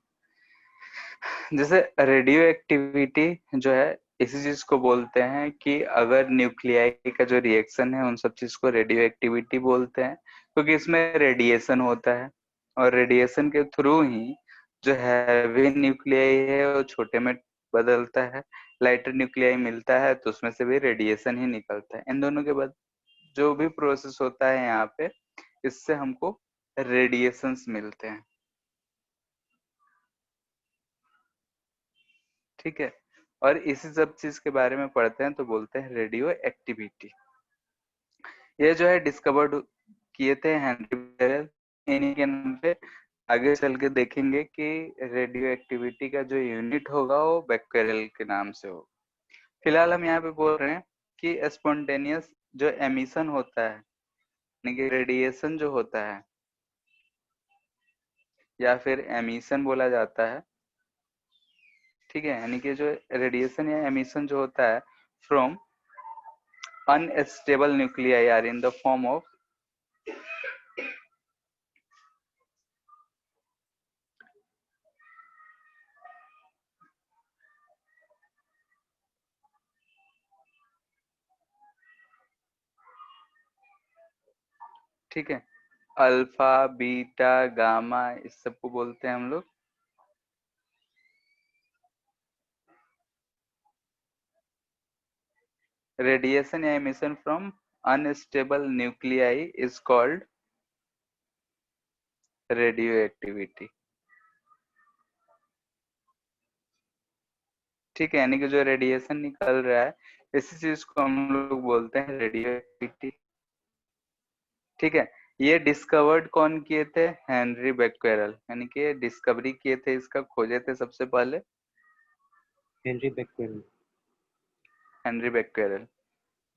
जैसे रेडियो एक्टिविटी जो है, इसी चीज को बोलते हैं कि अगर न्यूक्लियाई का जो रिएक्शन है उन सब चीज को रेडियो एक्टिविटी बोलते हैं, क्योंकि इसमें रेडिएशन होता है, और रेडिएशन के थ्रू ही जो हैवी न्यूक्लियाई है वो छोटे में बदलता है, लाइटर न्यूक्लियाई मिलता है तो उसमें से भी रेडिएशन ही निकलता है। इन दोनों के बाद जो भी प्रोसेस होता है यहाँ पे, इससे हमको रेडिएशंस मिलते हैं। ठीक है, और इसी सब चीज के बारे में पढ़ते हैं तो बोलते हैं रेडियो एक्टिविटी। ये जो है डिस्कवर्ड किए थे हेनरी बेरेल, इन्हीं के नाम पे। आगे चल के देखेंगे कि रेडियो एक्टिविटी का जो यूनिट होगा वो बेक्वेरेल के नाम से हो। फिलहाल हम यहाँ पे बोल रहे हैं कि स्पॉन्टेनियस जो एमिशन होता है, यानी कि रेडिएशन जो होता है, या फिर एमिशन बोला जाता है। ठीक है, यानी कि जो रेडिएशन या एमिशन जो होता है from unstable nuclei are in the form of ठीक है, अल्फा बीटा गामा, इस सबको बोलते हैं हम लोग रेडिएशन या emission from unstable nuclei is called radio activity. ठीक है, यानी कि जो रेडिएशन निकल रहा है इसी चीज को हम लोग बोलते हैं रेडियो एक्टिविटी। ठीक है, ये डिस्कवर्ड कौन किए थे? हेनरी बेक्वेरल, यानी कि डिस्कवरी किए थे, इसका खोजे थे सबसे पहले हेनरी बेक्वेल। हेनरी बेक्वेरल।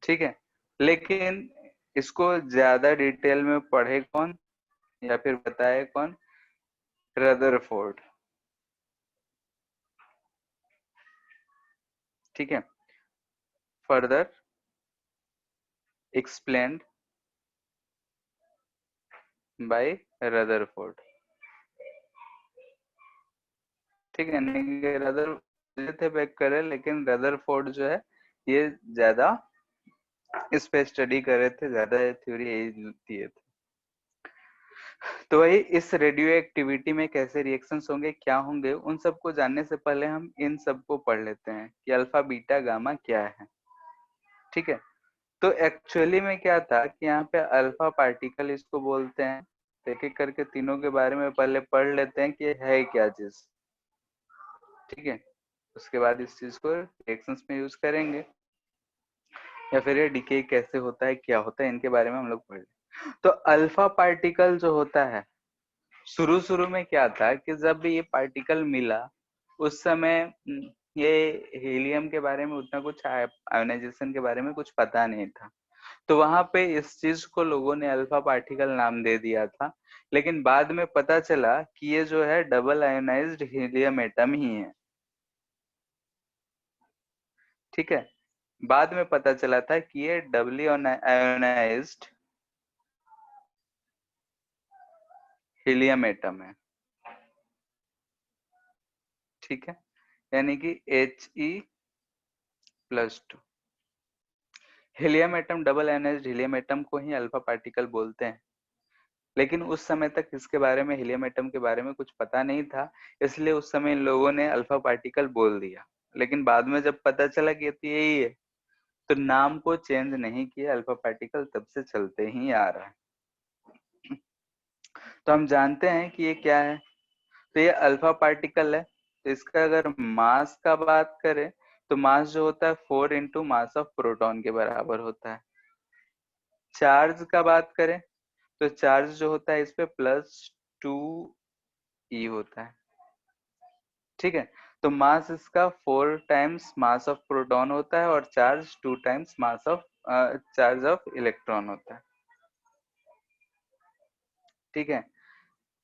ठीक है, लेकिन इसको ज्यादा डिटेल में पढ़े कौन या फिर बताए कौन? रदरफोर्ड। ठीक है, फर्दर एक्सप्लेन्ड बाय रदरफोर्ड। ठीक है, नहीं रदर थे बैक करे, लेकिन रदरफोर्ड जो है ये ज्यादा इस पे स्टडी कर रहे थे, ज्यादा थ्योरी यही दिए थे। तो वही इस रेडियो एक्टिविटी में कैसे रिएक्शंस होंगे, क्या होंगे, उन सबको जानने से पहले हम इन सबको पढ़ लेते हैं कि अल्फा बीटा गामा क्या है। ठीक है, तो एक्चुअली में क्या था कि यहाँ पे अल्फा पार्टिकल इसको बोलते हैं। एक एक करके तीनों के बारे में पहले पढ़ लेते हैं कि है क्या चीज। ठीक है, उसके बाद इस चीज को रिएक्शंस में यूज करेंगे, या फिर ये डीके कैसे होता है, क्या होता है, इनके बारे में हम लोग पढ़ लें। तो अल्फा पार्टिकल जो होता है, शुरू शुरू में क्या था कि जब भी ये पार्टिकल मिला उस समय ये हीलियम के बारे में उतना कुछ, आयोनाइजेशन के बारे में कुछ पता नहीं था, तो वहां पे इस चीज को लोगों ने अल्फा पार्टिकल नाम दे दिया था। लेकिन बाद में पता चला कि ये जो है डबल आयोनाइज्ड हीलियम एटम ही है। ठीक है, बाद में पता चला था कि ये डबली आयोनाइज्ड हीलियम एटम है। ठीक है, यानी कि He+2। Helium atom, double ionised helium atom को ही अल्फा पार्टिकल बोलते हैं। लेकिन उस समय तक इसके बारे में, हीलियम एटम के बारे में कुछ पता नहीं था, इसलिए उस समय इन लोगों ने अल्फा पार्टिकल बोल दिया। लेकिन बाद में जब पता चला कि ये तो यही है, तो नाम को चेंज नहीं किया, अल्फा पार्टिकल तब से चलते ही आ रहा है। तो हम जानते हैं कि ये क्या है, तो ये अल्फा पार्टिकल है। तो इसका अगर मास का बात करें तो मास जो होता है 4 इंटू मास ऑफ प्रोटॉन के बराबर होता है। चार्ज का बात करें तो चार्ज जो होता है इस पे +2e होता है। ठीक है, तो मास इसका 4 टाइम्स मास ऑफ प्रोटॉन होता है और charge 2 times mass of charge of electron होता है। ठीक है,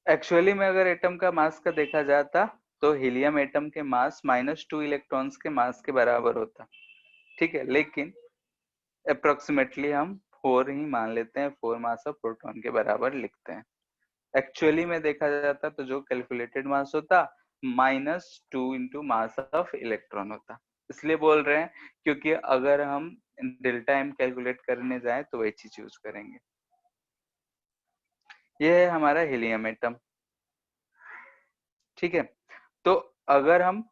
एक्चुअली में अगर एटम का मास का देखा जाता तो हीलियम एटम के मास -2 इलेक्ट्रॉन्स के मास के बराबर होता। ठीक है, लेकिन अप्रोक्सीमेटली हम 4 ही मान लेते हैं, 4 मास ऑफ प्रोटॉन के बराबर लिखते हैं। एक्चुअली में देखा जाता तो जो कैलकुलेटेड मास होता -2 इंटू मास ऑफ इलेक्ट्रॉन होता। इसलिए बोल रहे हैं क्योंकि अगर हम डेल्टा एम कैलकुलेट करने जाए तो वही चीज यूज करेंगे। ये है हमारा हीलियम एटम। ठीक है, तो अगर हम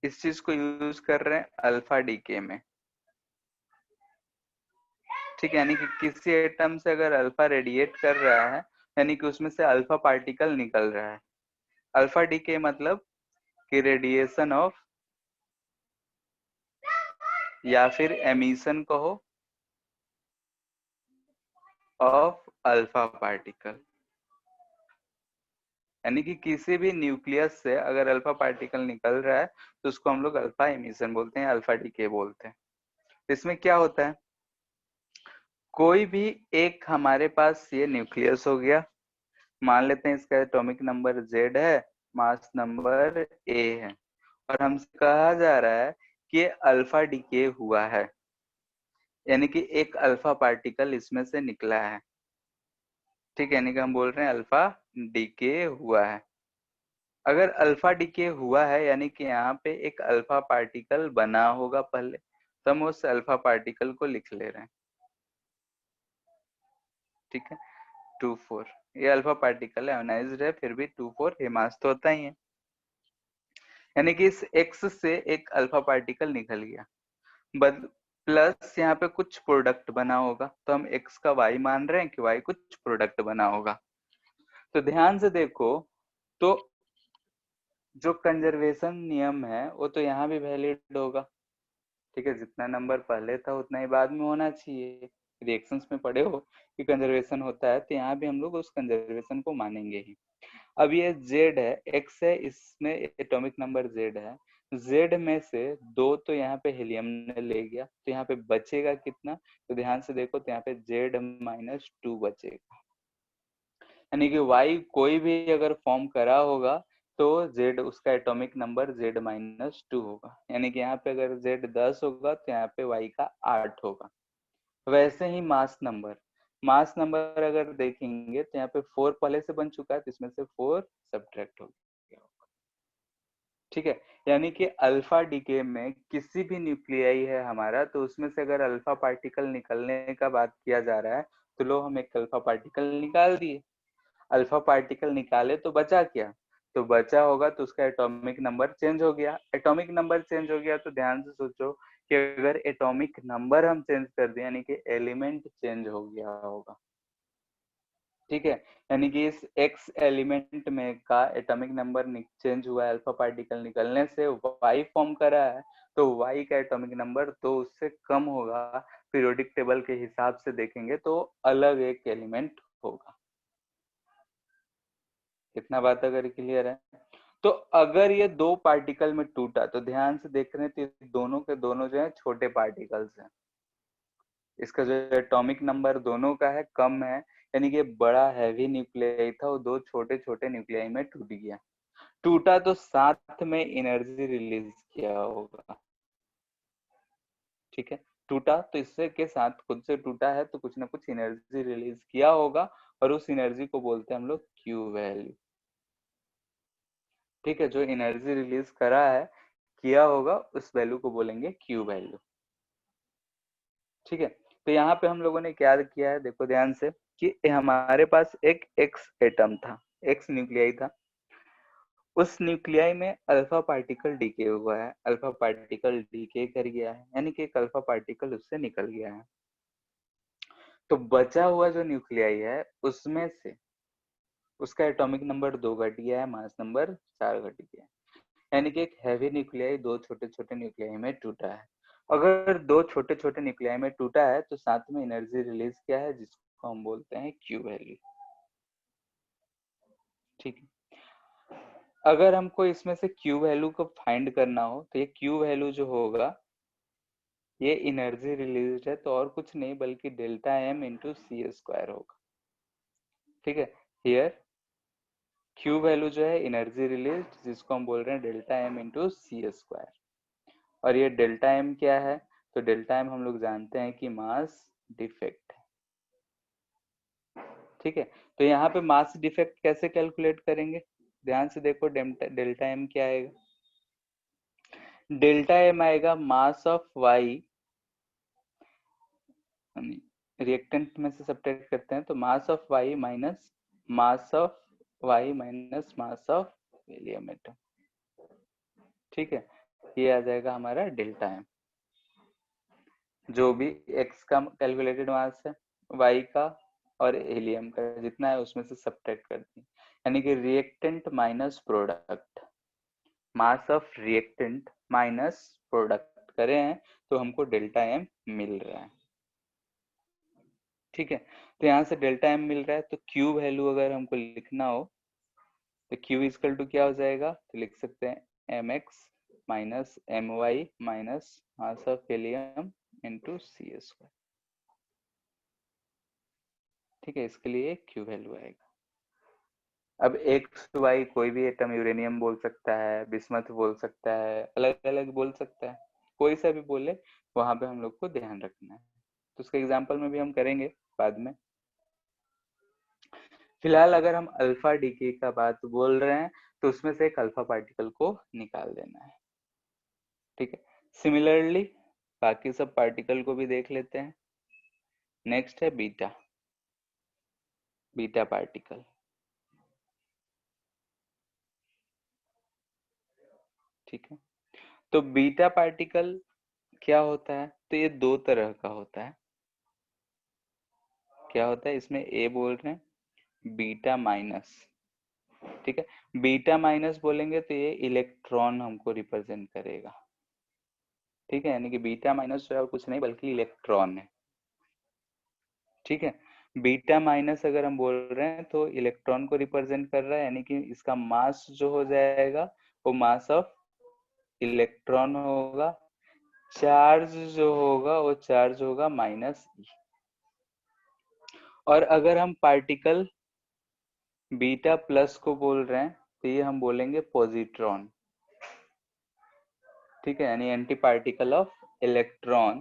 इस चीज को यूज कर रहे हैं अल्फा डीके में, ठीक है, यानी कि किसी एटम से अगर अल्फा रेडिएट कर रहा है यानी कि उसमें से अल्फा पार्टिकल निकल रहा है। अल्फा डीके मतलब कि रेडिएशन ऑफ या फिर एमिशन कहो ऑफ अल्फा पार्टिकल, यानी कि किसी भी न्यूक्लियस से अगर अल्फा पार्टिकल निकल रहा है तो उसको हम लोग अल्फा एमिशन बोलते हैं, अल्फा डीके बोलते हैं। इसमें क्या होता है, कोई भी एक हमारे पास ये न्यूक्लियस हो गया, मान लेते हैं इसका एटॉमिक नंबर Z है, मास नंबर A है, और हमसे कहा जा रहा है कि अल्फा डीके हुआ है, यानी कि एक अल्फा पार्टिकल इसमें से निकला है। ठीक है, यानी कि हम बोल रहे हैं अल्फा डीके हुआ है। अगर अल्फा डीके हुआ है यानी कि यहाँ पे एक अल्फा पार्टिकल बना होगा पहले, तो हम उस अल्फा पार्टिकल को लिख ले रहे हैं। ठीक है, 2,4 ये अल्फा पार्टिकल है, आयोनाइज्ड है, फिर भी 2,4 ये मास तो होता ही है, यानी कि इस एक्स से एक अल्फा पार्टिकल निकल गया, बद प्लस यहाँ पे कुछ प्रोडक्ट बना होगा, तो हम एक्स का वाई मान रहे हैं कि वाई कुछ प्रोडक्ट बना होगा। तो ध्यान से देखो, तो जो कंजर्वेशन नियम है वो तो यहाँ भी वैलिड होगा। ठीक है, जितना नंबर पहले था उतना ही बाद में होना चाहिए। रिएक्शंस में पढ़े हो कि कंजर्वेशन होता है, तो यहाँ भी हम लोग उस कंजर्वेशन को मानेंगे ही। अब ये Z है, X है, इसमें एटॉमिक नंबर Z है, Z में से 2 तो यहाँ पे हीलियम ने ले गया, तो यहाँ पे बचेगा कितना, तो ध्यान से देखो तो यहाँ पे Z-2 बचेगा, यानी कि Y कोई भी अगर फॉर्म करा होगा तो Z उसका एटॉमिक नंबर Z-2 होगा, यानी कि यहाँ पे अगर Z 10 होगा तो यहाँ पे Y का 8 होगा। वैसे ही मास नंबर अगर देखेंगे तो यहाँ पे 4 पहले से बन चुका है, तो इसमें से 4 सब्ट्रैक्ट हो गया। ठीक है, यानी कि अल्फा डीके में किसी भी न्यूक्लियाई है हमारा, तो उसमें से अगर अल्फा पार्टिकल निकलने का बात किया जा रहा है तो लो हम एक अल्फा पार्टिकल निकाल दिए। अल्फा पार्टिकल निकाले तो बचा क्या, तो बचा होगा तो उसका एटॉमिक नंबर चेंज हो गया। एटॉमिक नंबर चेंज हो गया तो ध्यान से सोचो कि अगर एटॉमिक नंबर हम चेंज कर दें यानी कि एलिमेंट चेंज हो गया होगा। ठीक है, यानी कि इस एक्स एलिमेंट में का एटॉमिक नंबर चेंज हुआ है, अल्फा पार्टिकल निकलने से वाई फॉर्म करा है, तो वाई का एटॉमिक नंबर तो उससे कम होगा, पीरियोडिक टेबल के हिसाब से देखेंगे तो अलग एक एलिमेंट होगा। इतना बात अगर क्लियर है, तो अगर ये 2 पार्टिकल में टूटा तो ध्यान से देख रहे हैं तो दोनों के दोनों जो है छोटे पार्टिकल्स हैं, इसका जो एटॉमिक नंबर दोनों का है कम है, यानी कि बड़ा हैवी न्यूक्लियाई था वो 2 छोटे छोटे न्यूक्लियाई में टूट गया। टूटा तो साथ में एनर्जी रिलीज किया होगा। ठीक है, टूटा तो इससे के साथ खुद से टूटा है तो कुछ ना कुछ एनर्जी रिलीज किया होगा, और उस एनर्जी को बोलते हैं हम लोग क्यू वैल्यू। ठीक है, जो एनर्जी रिलीज करा है किया होगा उस वैल्यू को बोलेंगे क्यू वैल्यू। ठीक है, तो यहाँ पे हम लोगों ने क्या किया है, देखो ध्यान से कि हमारे पास एक एक्स एटम था, एक्स न्यूक्लियाई था, उस न्यूक्लियाई में अल्फा पार्टिकल डीके हुआ है, अल्फा पार्टिकल डीके कर गया है, यानी कि एक अल्फा पार्टिकल उससे निकल गया है। तो बचा हुआ जो न्यूक्लियाई है उसमें से उसका एटॉमिक नंबर 2 घट गया है, मास नंबर 4 घट गया है, यानी कि एक हैवी न्यूक्लियाई दो छोटे छोटे न्यूक्लियाई में टूटा है। अगर दो छोटे छोटे न्यूक्लियाई में टूटा है तो साथ में एनर्जी रिलीज क्या है, जिसको हम बोलते हैं क्यू वैल्यू। ठीक है, अगर हमको इसमें से क्यू वैल्यू को फाइंड करना हो तो ये क्यू वैल्यू जो होगा ये एनर्जी रिलीज है, तो और कुछ नहीं बल्कि delta M into C square होगा। ठीक है, हियर क्यू वैल्यू जो है एनर्जी रिलीज, जिसको हम बोल रहे हैं delta M into C square. और ये डेल्टा एम क्या है, तो डेल्टा एम हम लोग जानते हैं कि मास डिफेक्ट है। ठीक है, तो यहाँ पे मास डिफेक्ट कैसे कैलकुलेट करेंगे, ध्यान से देखो। डेल्टा एम क्या आएगा, डेल्टा एम आएगा मास ऑफ वाई, रिएक्टेंट में से सब्ट्रैक्ट करते हैं तो mass of Y minus mass of Y minus mass of helium atom. ठीक है, ये आ जाएगा हमारा डेल्टा एम, जो भी एक्स का कैलकुलेटेड मास है, वाई का और हीलियम का जितना है उसमें से सब्ट्रैक्ट करते हैं, यानी कि reactant minus product, mass of reactant minus product करें हैं तो हमको डेल्टा एम मिल रहा है। ठीक है, तो यहाँ से डेल्टा एम मिल रहा है, तो क्यू वैल्यू अगर हमको लिखना हो तो क्यू इक्वल टू क्या हो जाएगा, तो लिख सकते हैं M X minus M Y minus mass of helium into C square. ठीक है, इसके लिए क्यू वैल्यू आएगा। अब एक्स वाई कोई भी एटम, यूरेनियम बोल सकता है, बिस्मथ बोल सकता है, अलग अलग बोल सकता है, कोई सा भी बोले वहां पे हम लोग को ध्यान रखना है। तो उसके एग्जाम्पल में भी हम करेंगे बाद में। फिलहाल अगर हम अल्फा डीके का बात बोल रहे हैं तो उसमें से एक अल्फा पार्टिकल को निकाल देना है। ठीक है, सिमिलरली बाकी सब पार्टिकल को भी देख लेते हैं। नेक्स्ट है बीटा, बीटा पार्टिकल। ठीक है, तो बीटा पार्टिकल क्या होता है, तो ये दो तरह का होता है। क्या होता है, इसमें ए बोल रहे हैं बीटा माइनस। ठीक है, बीटा माइनस बोलेंगे तो ये इलेक्ट्रॉन हमको रिप्रेजेंट करेगा। ठीक है, यानी कि बीटा माइनस जो है कुछ नहीं बल्कि इलेक्ट्रॉन है। ठीक है, बीटा माइनस अगर हम बोल रहे हैं तो इलेक्ट्रॉन को रिप्रेजेंट कर रहा है, यानी कि इसका मास जो हो जाएगा वो मास ऑफ इलेक्ट्रॉन होगा, चार्ज जो होगा वो चार्ज होगा माइनस ई। और अगर हम पार्टिकल बीटा प्लस को बोल रहे हैं तो ये हम बोलेंगे पॉजिट्रॉन। ठीक है, यानी anti particle of electron,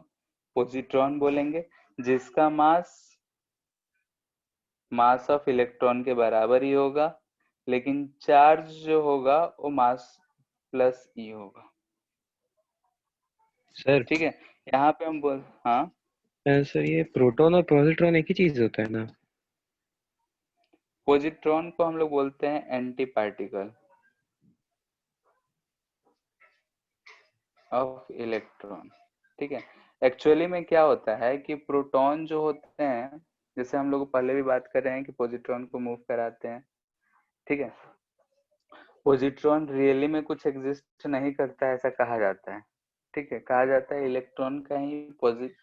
positron बोलेंगे, जिसका मास ऑफ इलेक्ट्रॉन के बराबर ही होगा, लेकिन चार्ज जो होगा वो मास प्लस ई होगा। सर ठीक है, यहाँ पे हम बोल, हाँ सर ये प्रोटॉन और पॉजिट्रॉन एक ही चीज होता है ना? पॉजिट्रॉन को हम लोग बोलते हैं एंटी पार्टिकल ऑफ इलेक्ट्रॉन। ठीक है, एक्चुअली में क्या होता है कि प्रोटॉन जो होते हैं, जैसे हम लोग पहले भी बात कर रहे हैं कि पॉजिट्रॉन को मूव कराते हैं। ठीक है, पॉजिट्रॉन रियली में कुछ एग्जिस्ट नहीं करता है ऐसा कहा जाता है। ठीक है, कहा जाता है इलेक्ट्रॉन का ही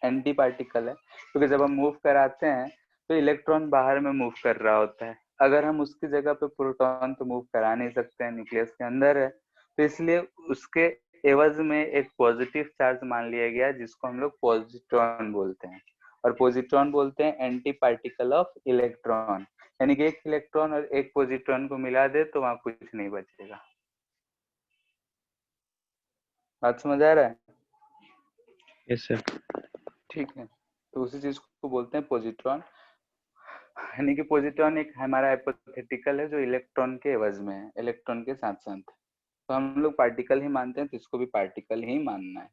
एंटी पार्टिकल है, क्योंकि जब हम मूव कराते हैं तो इलेक्ट्रॉन बाहर में मूव कर रहा होता है। अगर हम उसकी जगह पे प्रोटॉन तो मूव करा नहीं सकते हैं, न्यूक्लियस के अंदर है, तो इसलिए उसके एवज में एक पॉजिटिव चार्ज मान लिया गया जिसको हम लोग पॉजिट्रॉन बोलते हैं। और पॉजिट्रॉन बोलते हैं एंटी पार्टिकल ऑफ इलेक्ट्रॉन, यानी कि एक इलेक्ट्रॉन और एक पॉजिट्रॉन को मिला दे तो वहां कुछ नहीं बचेगा। बात समझ आ रहा है? Yes sir. ठीक है, तो उसी चीज को बोलते हैं पॉजिट्रॉन, यानी कि पॉजिट्रॉन एक हमारा हाइपोथेटिकल है जो इलेक्ट्रॉन के एवज में है, इलेक्ट्रॉन के साथ साथ। तो हम लोग पार्टिकल ही मानते हैं तो इसको भी पार्टिकल ही मानना है।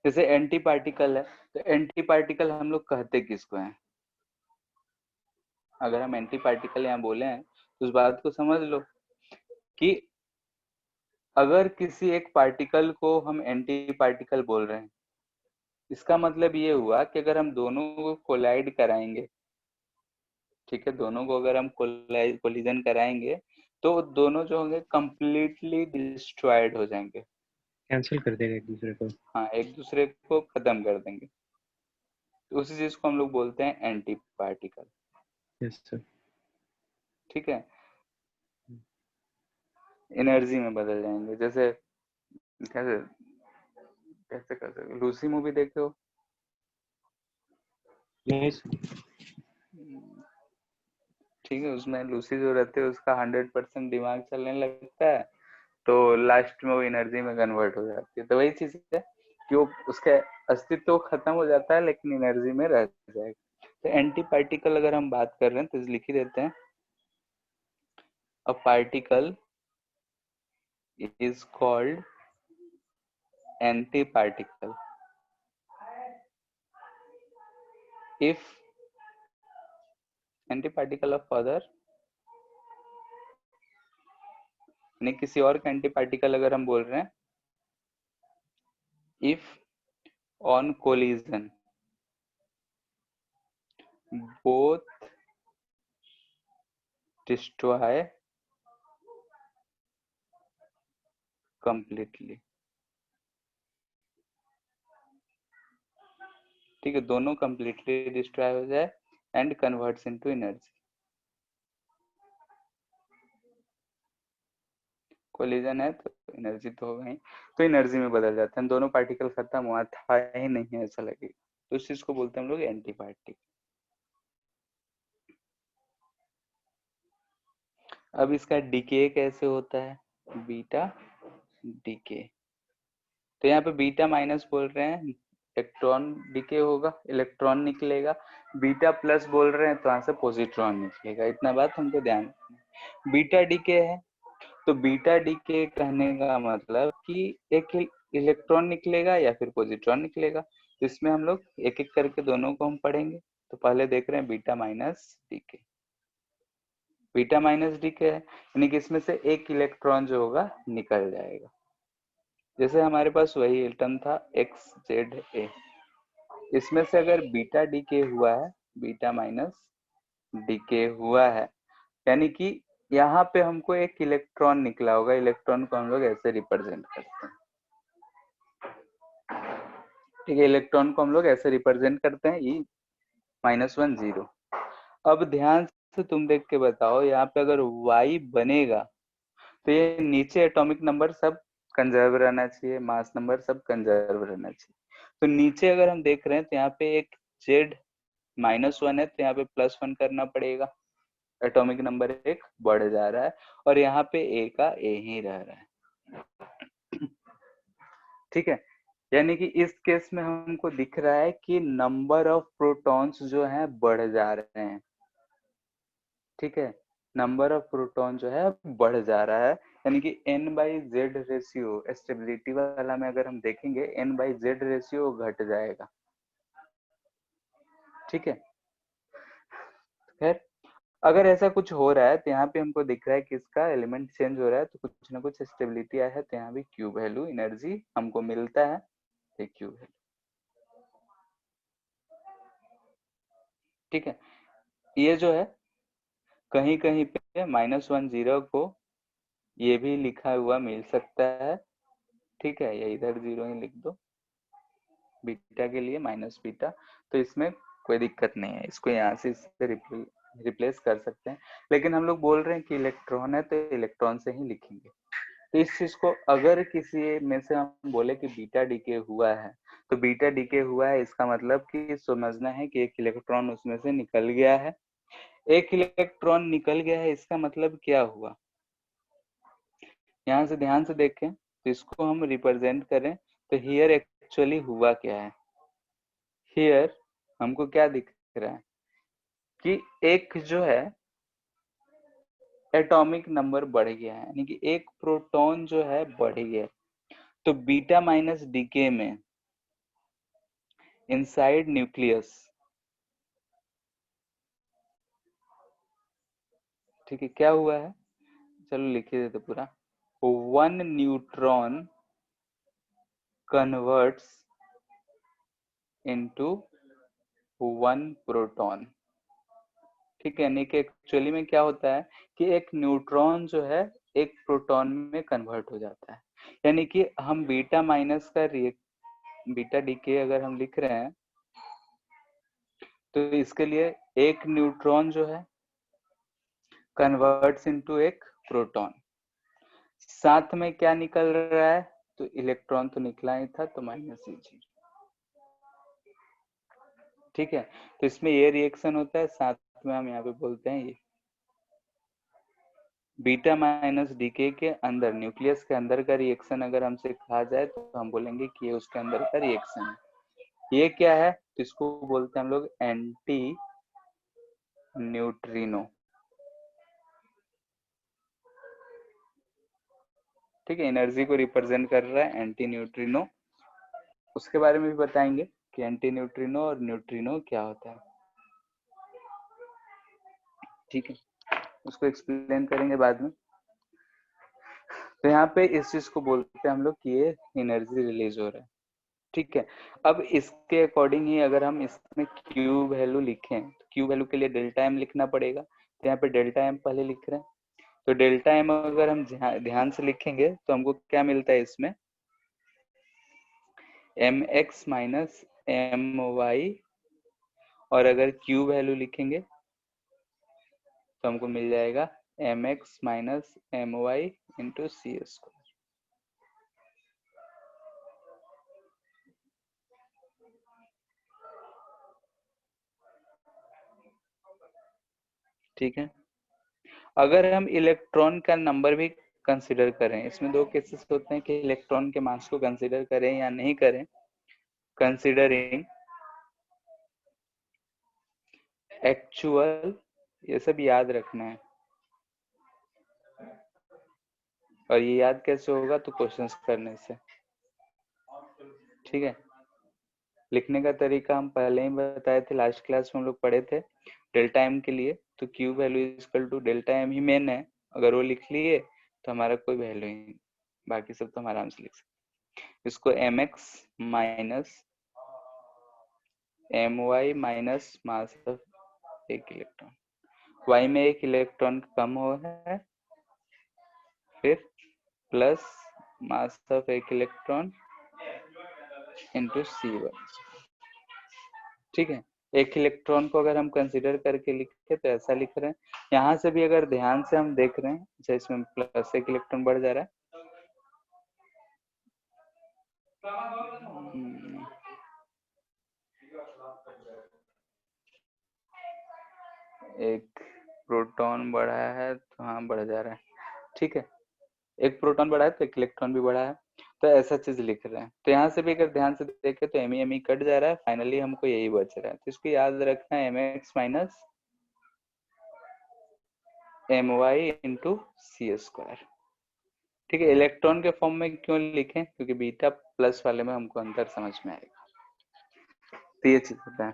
जैसे एंटी पार्टिकल है, तो एंटी पार्टिकल हम लोग कहते किसको हैं, अगर हम एंटी पार्टिकल यहाँ बोले हैं तो उस बात को समझ लो कि अगर किसी एक पार्टिकल को हम एंटी पार्टिकल बोल रहे हैं, इसका मतलब ये हुआ कि अगर हम दोनों को कोलाइड कराएंगे, ठीक है, दोनों को अगर हम कोलिजन कराएंगे तो वो दोनों जो होंगे कंप्लीटली डिस्ट्रॉयड हो जाएंगे, कैंसिल कर देगा एक दूसरे को। हाँ एक दूसरे को खत्म कर देंगे। तो उसी चीज को हम लोग बोलते हैं एंटी पार्टिकल। Yes sir. ठीक है, एनर्जी में बदल जाएंगे। जैसे कैसे कैसे कर सकते, लूसी मूवी देखे हो? नहीं सर। ठीक है, उसमें लूसी जो रहती है उसका 100% दिमाग चलने लगता है, तो लास्ट में वो एनर्जी में कन्वर्ट हो जाती है। तो वही चीज है कि वो उसका अस्तित्व तो खत्म हो जाता है लेकिन एनर्जी में रह जाएगा। तो एंटी पार्टिकल अगर हम बात कर रहे हैं तो लिख ही देते हैं, a particle is called anti particle if anti particle of other, यानी किसी और का एंटी पार्टिकल अगर हम बोल रहे हैं, if on collision both destroy completely। ठीक है, दोनों completely destroy हो जाए and converts into energy। Collision है तो एनर्जी तो होगा ही, तो एनर्जी में बदल जाते हैं। दोनों पार्टिकल खत्म हुआ था ही नहीं है ऐसा लगेगा, तो इस चीज को बोलते हैं हम लोग एंटी पार्टिकल। अब इसका डीके कैसे होता है, बीटा डीके। तो यहाँ पे बीटा माइनस बोल रहे हैं, इलेक्ट्रॉन डीके होगा, इलेक्ट्रॉन निकलेगा। बीटा प्लस बोल रहे हैं तो यहाँ से पॉजिट्रॉन निकलेगा। इतना बात हमको ध्यान रखना है। बीटा डीके है तो बीटा डीके कहने का मतलब कि एक इलेक्ट्रॉन निकलेगा या फिर पॉजिट्रॉन निकलेगा। तो इसमें हम लोग एक एक करके दोनों को हम पढ़ेंगे। तो पहले देख रहे हैं beta minus decay. Beta minus decay है यानी कि इसमें से एक इलेक्ट्रॉन जो होगा निकल जाएगा। जैसे हमारे पास वही एटम था एक्स जेड ए, इसमें से अगर बीटा डीके हुआ है, बीटा माइनस डीके हुआ है, यानी कि यहाँ पे हमको एक इलेक्ट्रॉन निकला होगा। इलेक्ट्रॉन को हम लोग ऐसे रिप्रेजेंट करते हैं। ठीक है, इलेक्ट्रॉन को हम लोग ऐसे रिप्रेजेंट करते हैं, ई -1 0। अब ध्यान से तुम देख के बताओ, यहाँ पे अगर y बनेगा तो ये नीचे एटॉमिक नंबर सब कंजर्व रहना चाहिए, मास नंबर सब कंजर्व रहना चाहिए। तो नीचे अगर हम देख रहे हैं तो यहाँ पे एक z -1 है तो यहाँ पे +1 करना पड़ेगा, एटॉमिक नंबर एक बढ़ जा रहा है, और यहाँ पे a का a ही रह रहा है। ठीक है, यानी कि इस केस में हमको दिख रहा है कि नंबर ऑफ प्रोटॉन्स जो है बढ़ जा रहे हैं। ठीक है, नंबर ऑफ प्रोटॉन जो है बढ़ जा रहा है, यानी कि n/z रेशियो स्टेबिलिटी वाला में अगर हम देखेंगे n/z रेशियो घट जाएगा। ठीक है, खैर अगर ऐसा कुछ हो रहा है तो यहाँ पे हमको दिख रहा है कि इसका एलिमेंट चेंज हो रहा है, तो कुछ ना कुछ स्टेबिलिटी आया है, तो यहाँ भी क्यू वैल्यू एनर्जी हमको मिलता है, ये क्यू वैल्यू। ठीक है, ये जो है कहीं कहीं पे -1 0 को ये भी लिखा हुआ मिल सकता है। ठीक है, या इधर 0 ही लिख दो बीटा के लिए, माइनस बीटा, तो इसमें कोई दिक्कत नहीं है, इसको यहाँ से इससे रिप्लेस कर सकते हैं। लेकिन हम लोग बोल रहे हैं कि इलेक्ट्रॉन है तो इलेक्ट्रॉन से ही लिखेंगे। तो इस चीज को अगर किसी में से हम बोले कि बीटा डीके हुआ है, तो बीटा डीके हुआ है इसका मतलब कि समझना है कि एक इलेक्ट्रॉन उसमें से निकल गया है। एक इलेक्ट्रॉन निकल गया है इसका मतलब क्या हुआ, यहाँ से ध्यान से देखें तो इसको हम रिप्रेजेंट करें तो हियर एक्चुअली हुआ क्या है। हियर हमको क्या दिख रहा है कि एक जो है एटॉमिक नंबर बढ़ गया है, यानी कि एक प्रोटॉन जो है बढ़ गया। तो बीटा माइनस डीके में इनसाइड न्यूक्लियस, ठीक है, क्या हुआ है, चलो लिख देते पूरा। 1 न्यूट्रॉन कन्वर्ट्स इनटू 1 प्रोटॉन। ठीक है, यानी कि एक्चुअली में क्या होता है कि एक न्यूट्रॉन जो है एक प्रोटॉन में कन्वर्ट हो जाता है। यानी कि हम बीटा माइनस का बीटा डीके अगर हम लिख रहे हैं तो इसके लिए एक न्यूट्रॉन जो है कन्वर्ट्स इनटू एक प्रोटॉन, साथ में क्या निकल रहा है, तो इलेक्ट्रॉन तो निकला ही था, तो माइनस E0। ठीक है, तो इसमें ये रिएक्शन होता है, साथ में हम यहाँ पे बोलते हैं ये बीटा माइनस डीके के अंदर, न्यूक्लियस के अंदर का रिएक्शन अगर हमसे कहा जाए तो हम बोलेंगे कि ये उसके अंदर का रिएक्शन है। ये क्या है, तो इसको बोलते हैं हम लोग एंटी न्यूट्रिनो। ठीक है, एनर्जी को रिप्रेजेंट कर रहा है एंटी न्यूट्रिनो। उसके बारे में भी बताएंगे कि एंटी न्यूट्रिनो और न्यूट्रिनो क्या होता है। ठीक है, उसको एक्सप्लेन करेंगे बाद में। तो यहाँ पे इस चीज को बोलते हैं हम लोग कि ये एनर्जी रिलीज हो रहा है। ठीक है, अब इसके अकॉर्डिंग ही अगर हम इसमें क्यू वैल्यू लिखें तो क्यू वैल्यू के लिए डेल्टा एम लिखना पड़ेगा। तो यहाँ पे डेल्टा एम पहले लिख रहे हैं, तो डेल्टा एम अगर हम ध्यान से लिखेंगे तो हमको क्या मिलता है इसमें, M X minus M Y, और अगर क्यू वैल्यू लिखेंगे तो हमको मिल जाएगा M X minus M Y into C square. ठीक है, अगर हम इलेक्ट्रॉन का नंबर भी कंसिडर करें, इसमें दो केसेस होते हैं कि इलेक्ट्रॉन के मास को कंसिडर करें या नहीं करें। कंसिडरिंग एक्चुअल, ये सब याद रखना है। और ये याद कैसे होगा, तो क्वेश्चंस करने से। ठीक है, लिखने का तरीका हम पहले ही बताए थे, लास्ट क्लास में हम लोग पढ़े थे। डेल्टा एम के लिए तो Q value equal to delta M ही मेन है, अगर वो लिख लिए तो हमारा कोई वैल्यू ही, बाकी सब तो हम आराम से लिख सकते। इसको M X minus M Y minus mass of एक इलेक्ट्रॉन, वाई में एक इलेक्ट्रॉन कम हो है, फिर प्लस मास ऑफ एक इलेक्ट्रॉन इंटू C1। ठीक है, एक इलेक्ट्रॉन को अगर हम कंसिडर करके लिखे तो ऐसा लिख रहे हैं। यहाँ से भी अगर ध्यान से हम देख रहे हैं, जैसे इसमें प्लस एक इलेक्ट्रॉन बढ़ जा रहा है, एक प्रोटॉन बढ़ा है तो हाँ बढ़ जा रहा है। ठीक है, एक प्रोटॉन बढ़ा है तो एक इलेक्ट्रॉन भी बढ़ा है, तो ऐसा चीज लिख रहे हैं। तो यहाँ से भी अगर ध्यान से देखें तो एम ई कट जा रहा है, फाइनली हमको यही बच रहा है। तो इसको याद रखना है, M X minus M Y into C square. ठीक है, इलेक्ट्रॉन के फॉर्म में क्यों लिखें, क्योंकि बीटा प्लस वाले में हमको अंतर समझ में आएगा। तो ये चीज होता है,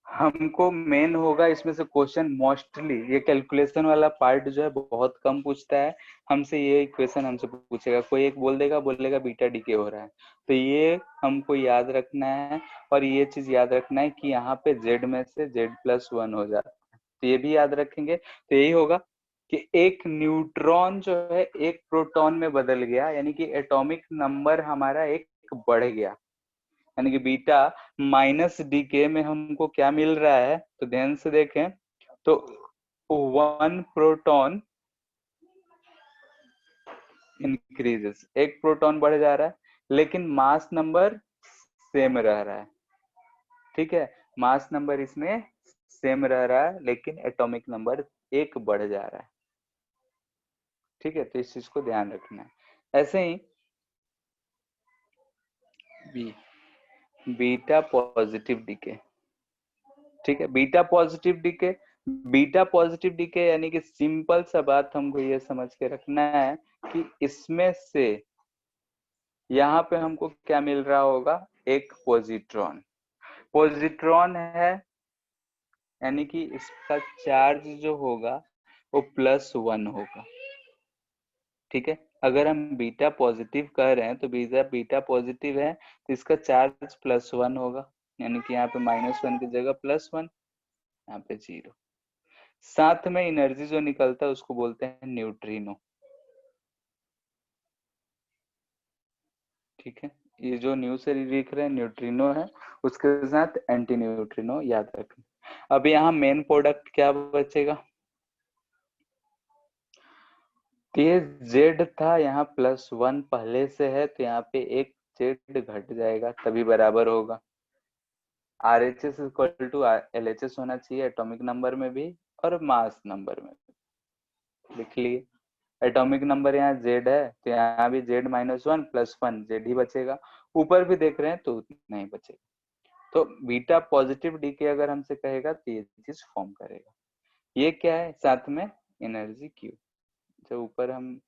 हमको मेन होगा इसमें से क्वेश्चन मोस्टली ये कैलकुलेशन वाला पार्ट जो है बहुत कम पूछता है हमसे। ये इक्वेशन हमसे पूछेगा, कोई एक बोल देगा, बोलेगा बीटा डीके हो रहा है, तो ये हमको याद रखना है। और ये चीज याद रखना है कि यहाँ पे जेड में से Z+1 हो जाता है, तो ये भी याद रखेंगे। तो यही होगा कि एक न्यूट्रॉन जो है एक प्रोटॉन में बदल गया, यानी कि एटॉमिक नंबर हमारा एक बढ़ गया, यानी कि बीटा माइनस डीके में हमको क्या मिल रहा है, तो ध्यान से देखें तो 1 प्रोटॉन इंक्रीजेस, एक प्रोटॉन बढ़ जा रहा है, लेकिन मास नंबर सेम रह रहा है। ठीक है, मास नंबर इसमें सेम रह रहा है, लेकिन एटॉमिक नंबर एक बढ़ जा रहा है। ठीक है, तो इस चीज को ध्यान रखना है। ऐसे ही बीटा पॉजिटिव डीके। ठीक है, beta positive decay, beta positive decay यानी कि सिंपल सा बात हमको ये समझ के रखना है कि इसमें से यहाँ पे हमको क्या मिल रहा होगा, एक पॉजिट्रॉन। पॉजिट्रॉन है यानी कि इसका चार्ज जो होगा वो +1 होगा। ठीक है, अगर हम बीटा पॉजिटिव कह रहे हैं तो बीटा पॉजिटिव है तो इसका चार्ज +1 होगा, यानी कि यहाँ पे -1 की जगह +1। यहाँ पे 0। साथ में एनर्जी जो निकलता है उसको बोलते हैं न्यूट्रिनो। ठीक है, ये जो न्यू से लिख रहे हैं न्यूट्रिनो है, उसके साथ एंटी न्यूट्रिनो याद रखना। अब यहाँ मेन प्रोडक्ट क्या बचेगा, तो ये जेड था, यहाँ +1 पहले से है, तो यहाँ पे एक जेड घट जाएगा तभी बराबर होगा। RHS इक्वल टू LHS होना चाहिए एटॉमिक नंबर में भी और मास नंबर में भी। लिख लिए, एटॉमिक नंबर यहाँ जेड है तो यहाँ भी Z-1 +1 जेड ही बचेगा। ऊपर भी देख रहे हैं तो उतना ही बचेगा। तो बीटा पॉजिटिव डीके अगर हमसे कहेगा तो ये चीज फॉर्म करेगा। ये क्या है, साथ में एनर्जी क्यू। जो ऊपर हम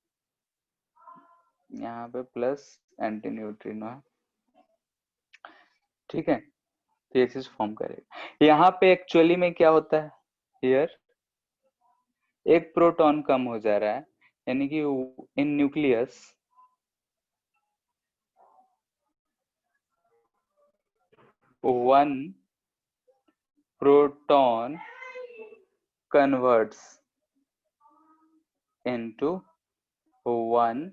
यहाँ पे प्लस एंटी न्यूट्रिनो है, ठीक है, तो ये चीज फॉर्म करेगा। यहाँ पे एक्चुअली में क्या होता है, हियर एक प्रोटॉन कम हो जा रहा है, यानी कि इन nucleus one proton converts into one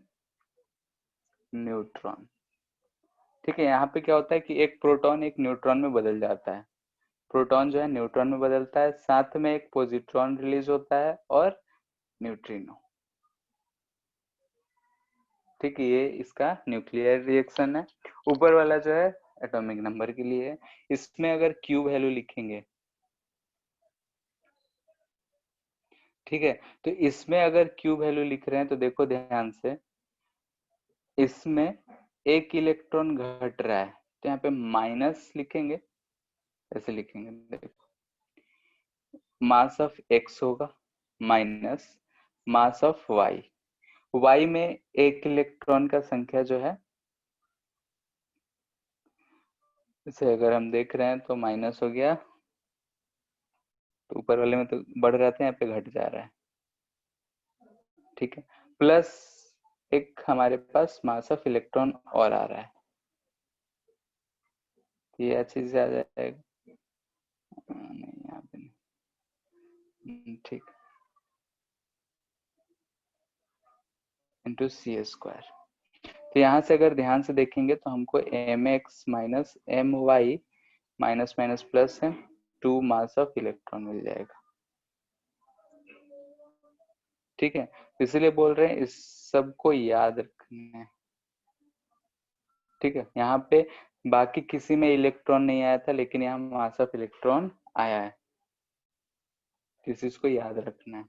neutron. ठीक है, यहाँ पे क्या होता है कि एक प्रोटॉन एक न्यूट्रॉन में बदल जाता है, प्रोटॉन जो है न्यूट्रॉन में बदलता है, साथ में एक पॉजिट्रॉन रिलीज होता है और न्यूट्रिनो। ठीक है, ये इसका न्यूक्लियर रिएक्शन है। ऊपर वाला जो है एटॉमिक नंबर के लिए है। इसमें अगर क्यू वैल्यू लिखेंगे, ठीक है, तो इसमें अगर क्यू वैल्यू लिख रहे हैं तो देखो ध्यान से, इसमें एक इलेक्ट्रॉन घट रहा है तो यहाँ पे माइनस लिखेंगे, ऐसे लिखेंगे, देखो मास ऑफ एक्स होगा minus mass of Y. Y में एक इलेक्ट्रॉन का संख्या जो है, इसे अगर हम देख रहे हैं तो माइनस हो गया, तो ऊपर वाले में तो बढ़ रहा था, यहाँ पे घट जा रहा है। ठीक है, प्लस एक हमारे पास मास ऑफ इलेक्ट्रॉन और आ रहा है, ये अच्छी से आ जाएगा, नहीं यहाँ पे नहीं, ठीक, इंटू C²। तो यहाँ से अगर ध्यान से देखेंगे तो हमको mx minus my minus minus plus है 2 मास ऑफ इलेक्ट्रॉन मिल जाएगा। ठीक है, इसलिए बोल रहे हैं इस सबको याद रखना है। ठीक है, यहाँ पे बाकी किसी में इलेक्ट्रॉन नहीं आया था, लेकिन यहाँ मास ऑफ इलेक्ट्रॉन आया है, इस चीज को याद रखना है।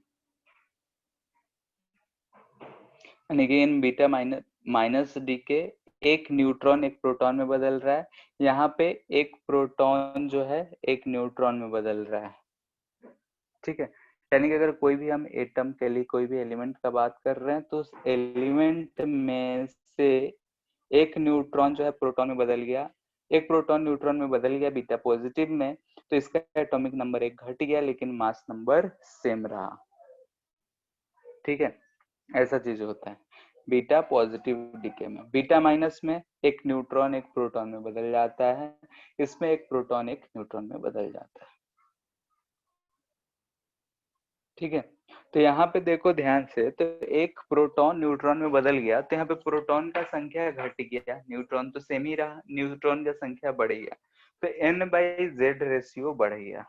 अगेन बीटा माइनस डी के एक न्यूट्रॉन एक प्रोटॉन में बदल रहा है, यहाँ पे एक प्रोटॉन जो है एक न्यूट्रॉन में बदल रहा है। ठीक है, यानी कि अगर कोई भी हम एटम के लिए कोई भी एलिमेंट का बात कर रहे हैं तो उस एलिमेंट में से एक न्यूट्रॉन जो है प्रोटॉन में बदल गया, एक प्रोटॉन न्यूट्रॉन में बदल गया बीटा पॉजिटिव में, तो इसका एटॉमिक नंबर एक घट गया लेकिन मास नंबर सेम रहा। ठीक है, ऐसा चीज होता है बीटा पॉजिटिव डीके में। बीटा माइनस में एक न्यूट्रॉन एक प्रोटॉन में बदल जाता है, इसमें एक प्रोटॉन एक न्यूट्रॉन में बदल जाता है। ठीक है, तो यहाँ पे देखो ध्यान से, तो एक प्रोटॉन न्यूट्रॉन में बदल गया तो यहाँ पे प्रोटॉन का संख्या घट गया, न्यूट्रॉन तो सेम ही रहा, न्यूट्रॉन का संख्या बढ़ गया, तो n/z रेशियो बढ़ गया।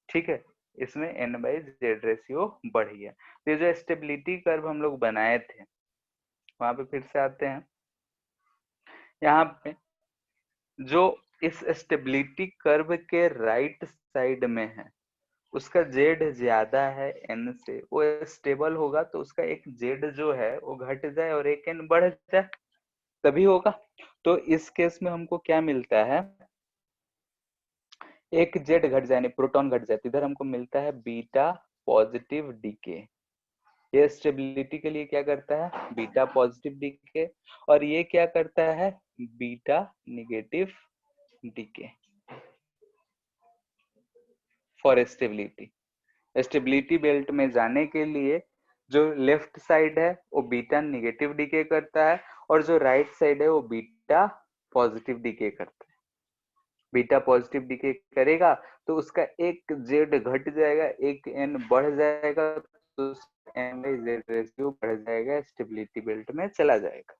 ठीक है, इसमें n/z रेशियो बढ़ गया। तो ये जो स्टेबिलिटी कर्व हम लोग बनाए थे, वहां पे फिर से आते हैं। यहाँ पे जो इस स्टेबिलिटी कर्व के राइट साइड में है उसका जेड ज्यादा है एन से, वो स्टेबल होगा तो उसका एक जेड जो है वो घट जाए और एक एन बढ़ जाए, तभी होगा। तो इस केस में हमको क्या मिलता है, एक जेड घट जाए, प्रोटॉन घट जाए, इधर हमको मिलता है बीटा पॉजिटिव डीके। ये स्टेबिलिटी के लिए क्या करता है, बीटा पॉजिटिव डीके, और ये क्या करता है, beta negative decay for stability. Stability belt में जाने के लिए जो लेफ्ट साइड है वो बीटा निगेटिव डीके करता है और जो राइट साइड है वो बीटा पॉजिटिव डीके करता है। बीटा पॉजिटिव डिके करेगा तो उसका एक जेड घट जाएगा, एक एन बढ़ जाएगा, तो एन बाई जेड रेशियो बढ़ जाएगा, स्टेबिलिटी बेल्ट में चला जाएगा।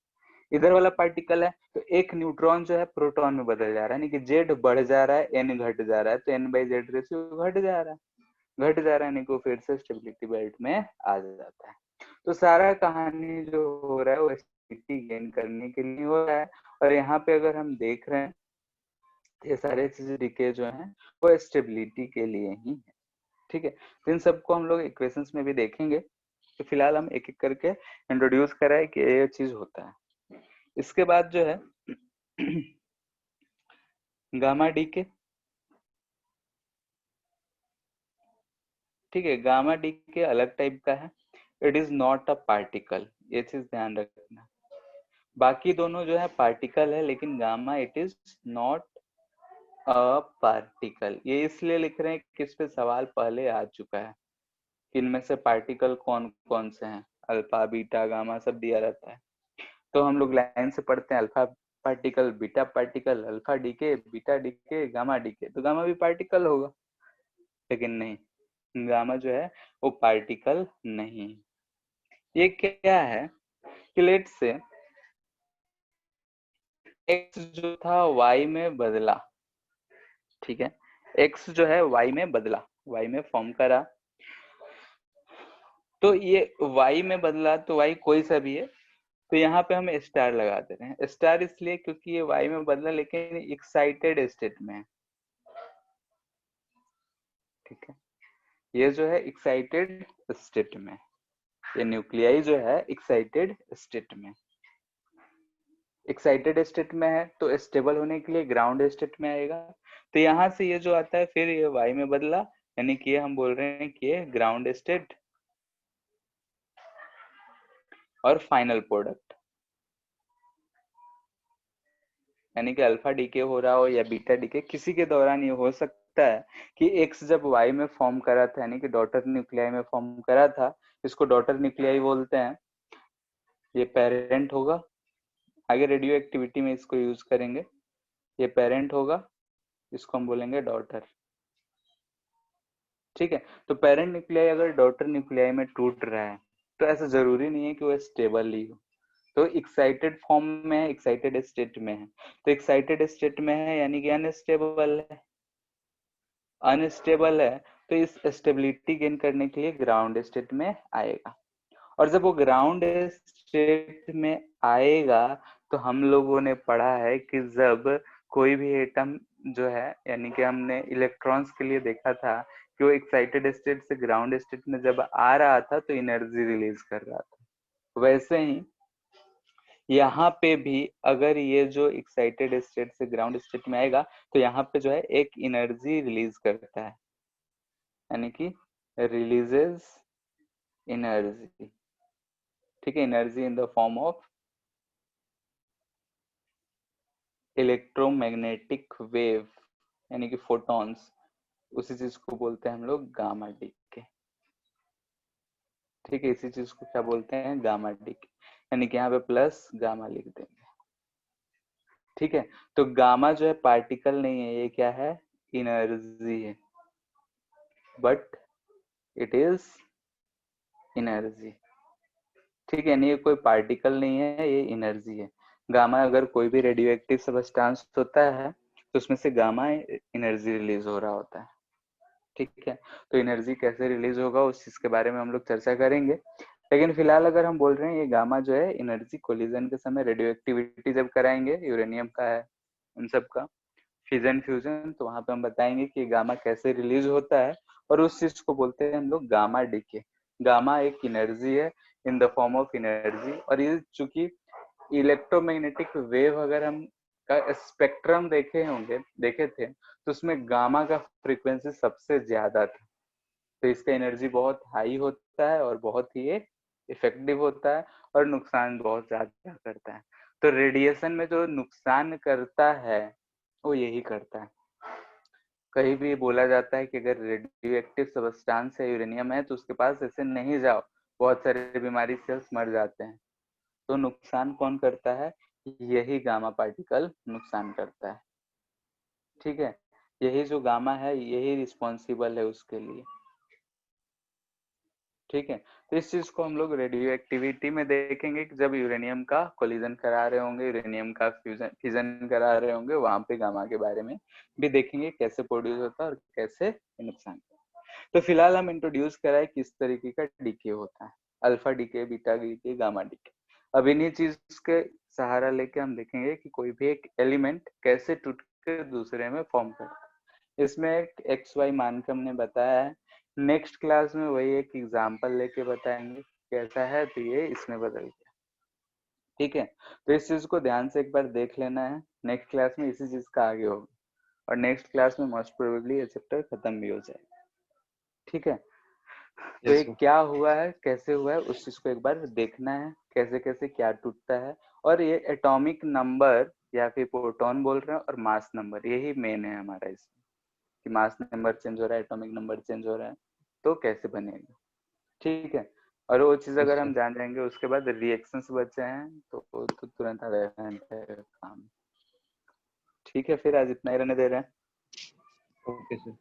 इधर वाला पार्टिकल है तो एक न्यूट्रॉन जो है प्रोटॉन में बदल जा रहा है, यानी कि जेड बढ़ जा रहा है, एन घट जा रहा है, तो एन बाई जेड रेशियो घट जा रहा है, घट जा रहा है, यानी कि फिर से स्टेबिलिटी बेल्ट में आ जाता है। तो सारा कहानी जो हो रहा है वो स्टेबिलिटी गेन करने के लिए हो रहा है। और यहाँ पे अगर हम देख रहे हैं ये सारे चीज डीके जो है वो स्टेबिलिटी के लिए ही है। ठीक है, तो इन सबको हम लोग इक्वेशंस में भी देखेंगे। तो फिलहाल हम एक एक करके इंट्रोड्यूस करा है कि ये चीज होता है। इसके बाद जो है गामा डीके। ठीक है, गामा डीके अलग टाइप का है, it is not a particle, ये चीज ध्यान रखना। बाकी दोनों जो है पार्टिकल है, लेकिन gamma it is not a particle. ये इसलिए लिख रहे हैं कि इस पे सवाल पहले आ चुका है कि इनमें से पार्टिकल कौन कौन से हैं, अल्फा बीटा गामा सब दिया रहता है। तो हम लोग लाइन से पढ़ते हैं, alpha particle, beta particle, alpha decay, beta decay, gamma decay, तो गामा भी पार्टिकल होगा। लेकिन नहीं, गामा जो है वो पार्टिकल नहीं। ये क्या है कि लेट से एक्स जो था वाई में बदला। ठीक है, एक्स जो है वाई में बदला, वाई में फॉर्म करा, तो ये वाई में बदला तो वाई कोई सा भी है, तो यहाँ पे हम स्टार लगा दे रहे हैं। स्टार इसलिए क्योंकि ये वाई में बदला लेकिन एक्साइटेड स्टेट में है। ठीक है, ये जो है एक्साइटेड स्टेट में, ये न्यूक्लियाई जो है एक्साइटेड स्टेट में, एक्साइटेड स्टेट में है तो स्टेबल होने के लिए ग्राउंड स्टेट में आएगा। तो यहाँ से ये जो आता है फिर ये वाई में बदला, यानी कि ये हम बोल रहे हैं कि ये ग्राउंड स्टेट और फाइनल प्रोडक्ट, यानी कि अल्फा डीके हो रहा हो या बीटा डीके, किसी के दौरान ये हो सकता है कि एक्स जब वाई में फॉर्म करा था, यानी कि डॉटर न्यूक्लियाई में फॉर्म करा था, इसको डॉटर न्यूक्लियाई बोलते हैं, ये पेरेंट होगा, आगे रेडियो एक्टिविटी में इसको यूज करेंगे, ये पेरेंट होगा, इसको हम बोलेंगे डॉटर। ठीक है, तो पेरेंट न्यूक्लियाई अगर डॉटर न्यूक्लियाई में टूट रहा है तो ऐसा जरूरी नहीं है कि वो स्टेबल ही हो, तो एक्साइटेड फॉर्म में है, एक्साइटेड स्टेट में है, तो एक्साइटेड स्टेट में है यानी कि अनस्टेबल है, अनस्टेबल है तो इस स्टेबिलिटी गेन करने के लिए ग्राउंड स्टेट में आएगा। और जब वो ग्राउंड स्टेट में आएगा तो हम लोगों ने पढ़ा है कि जब कोई भी एटम जो है, यानी कि हमने इलेक्ट्रॉन्स के लिए देखा था कि वो एक्साइटेड स्टेट से ग्राउंड स्टेट में जब आ रहा था तो एनर्जी रिलीज कर रहा था, वैसे ही यहाँ पे भी अगर ये जो एक्साइटेड स्टेट से ग्राउंड स्टेट में आएगा तो यहाँ पे जो है एक एनर्जी रिलीज करता है, यानी कि रिलीजेस एनर्जी। ठीक है, energy in the form of electromagnetic wave, यानी कि फोटॉन्स, उसी चीज को बोलते हैं हम लोग गामा डीके। ठीक है, इसी चीज को क्या बोलते हैं, गामा डीके, यानी कि यहाँ पे प्लस गामा लिख देंगे। ठीक है, तो गामा जो है पार्टिकल नहीं है, ये क्या है, एनर्जी है, बट इट इज एनर्जी। ठीक है, नहीं ये कोई पार्टिकल नहीं है, ये एनर्जी है। गामा अगर कोई भी रेडियो एक्टिव सब्सटेंस होता है तो उसमें से गामा एनर्जी रिलीज हो रहा होता है। ठीक है, तो एनर्जी कैसे रिलीज होगा उस चीज के बारे में हम लोग चर्चा करेंगे। लेकिन फिलहाल अगर हम बोल रहे हैं ये गामा जो है एनर्जी कोलिजन के समय रेडियो एक्टिविटी जब कराएंगे यूरेनियम का है उन सब का फिजन फ्यूजन, तो वहां पे हम बताएंगे कि गामा कैसे रिलीज होता है, और उस चीज को बोलते हैं हम लोग गामा डीके। गामा एक एनर्जी है in the form of energy, और ये चूंकि इलेक्ट्रोमैग्नेटिक वेव अगर हम का स्पेक्ट्रम देखे थे तो उसमें गामा का फ्रीक्वेंसी सबसे ज्यादा था, तो इसका एनर्जी बहुत हाई होता है और बहुत ही इफेक्टिव होता है और नुकसान बहुत ज्यादा करता है। तो रेडिएशन में जो नुकसान करता है वो यही करता है। कहीं भी बोला जाता है कि अगर रेडियो एक्टिव सब्सटेंस है, यूरेनियम है, तो उसके पास ऐसे नहीं जाओ, बहुत सारे बीमारी से मर जाते हैं। तो नुकसान कौन करता है, यही गामा पार्टिकल नुकसान करता है। ठीक है, यही जो गामा है यही रिस्पॉन्सिबल है उसके लिए। ठीक है, तो इस चीज को हम लोग रेडियो एक्टिविटी में देखेंगे कि जब यूरेनियम का कोलिजन करा रहे होंगे, यूरेनियम का फ्यूजन फिजन करा रहे होंगे, वहां पे गामा के बारे में भी देखेंगे कैसे प्रोड्यूस होता है और कैसे नुकसान। तो फिलहाल हम इंट्रोड्यूस कराए किस तरीके का डीके होता है, alpha decay, beta decay, gamma decay. अब इन्हीं चीज के सहारा लेके हम देखेंगे कि कोई भी एक एलिमेंट कैसे टूट के दूसरे में फॉर्म करता है। इसमें एक एक्स वाई मान के हमने बताया है। नेक्स्ट क्लास में वही एक एग्जांपल लेके बताएंगे कैसा है, तो ये इसमें बदल गया। ठीक है, तो इस चीज को ध्यान से एक बार देख लेना है, नेक्स्ट क्लास में इसी चीज का आगे होगा, और नेक्स्ट क्लास में मोस्ट प्रोबेबली ये चैप्टर खत्म भी हो जाएगा। ठीक है, तो ये यस सर। क्या हुआ है, कैसे हुआ है, उस चीज को एक बार देखना है, कैसे कैसे क्या टूटता है। और ये एटॉमिक नंबर या फिर प्रोटॉन बोल रहे हैं, और मास नंबर, यही मेन है हमारा इसमें, कि मास नंबर चेंज हो रहा है, एटॉमिक नंबर चेंज हो रहा है, तो कैसे बनेगा। ठीक है, और वो चीज यस अगर हम सर। जान जाएंगे, उसके बाद रिएक्शंस बचे हैं तो तुरंत आ जाएगा काम। ठीक है, फिर आज इतना ही रहने दे रहे हैं। Okay sir.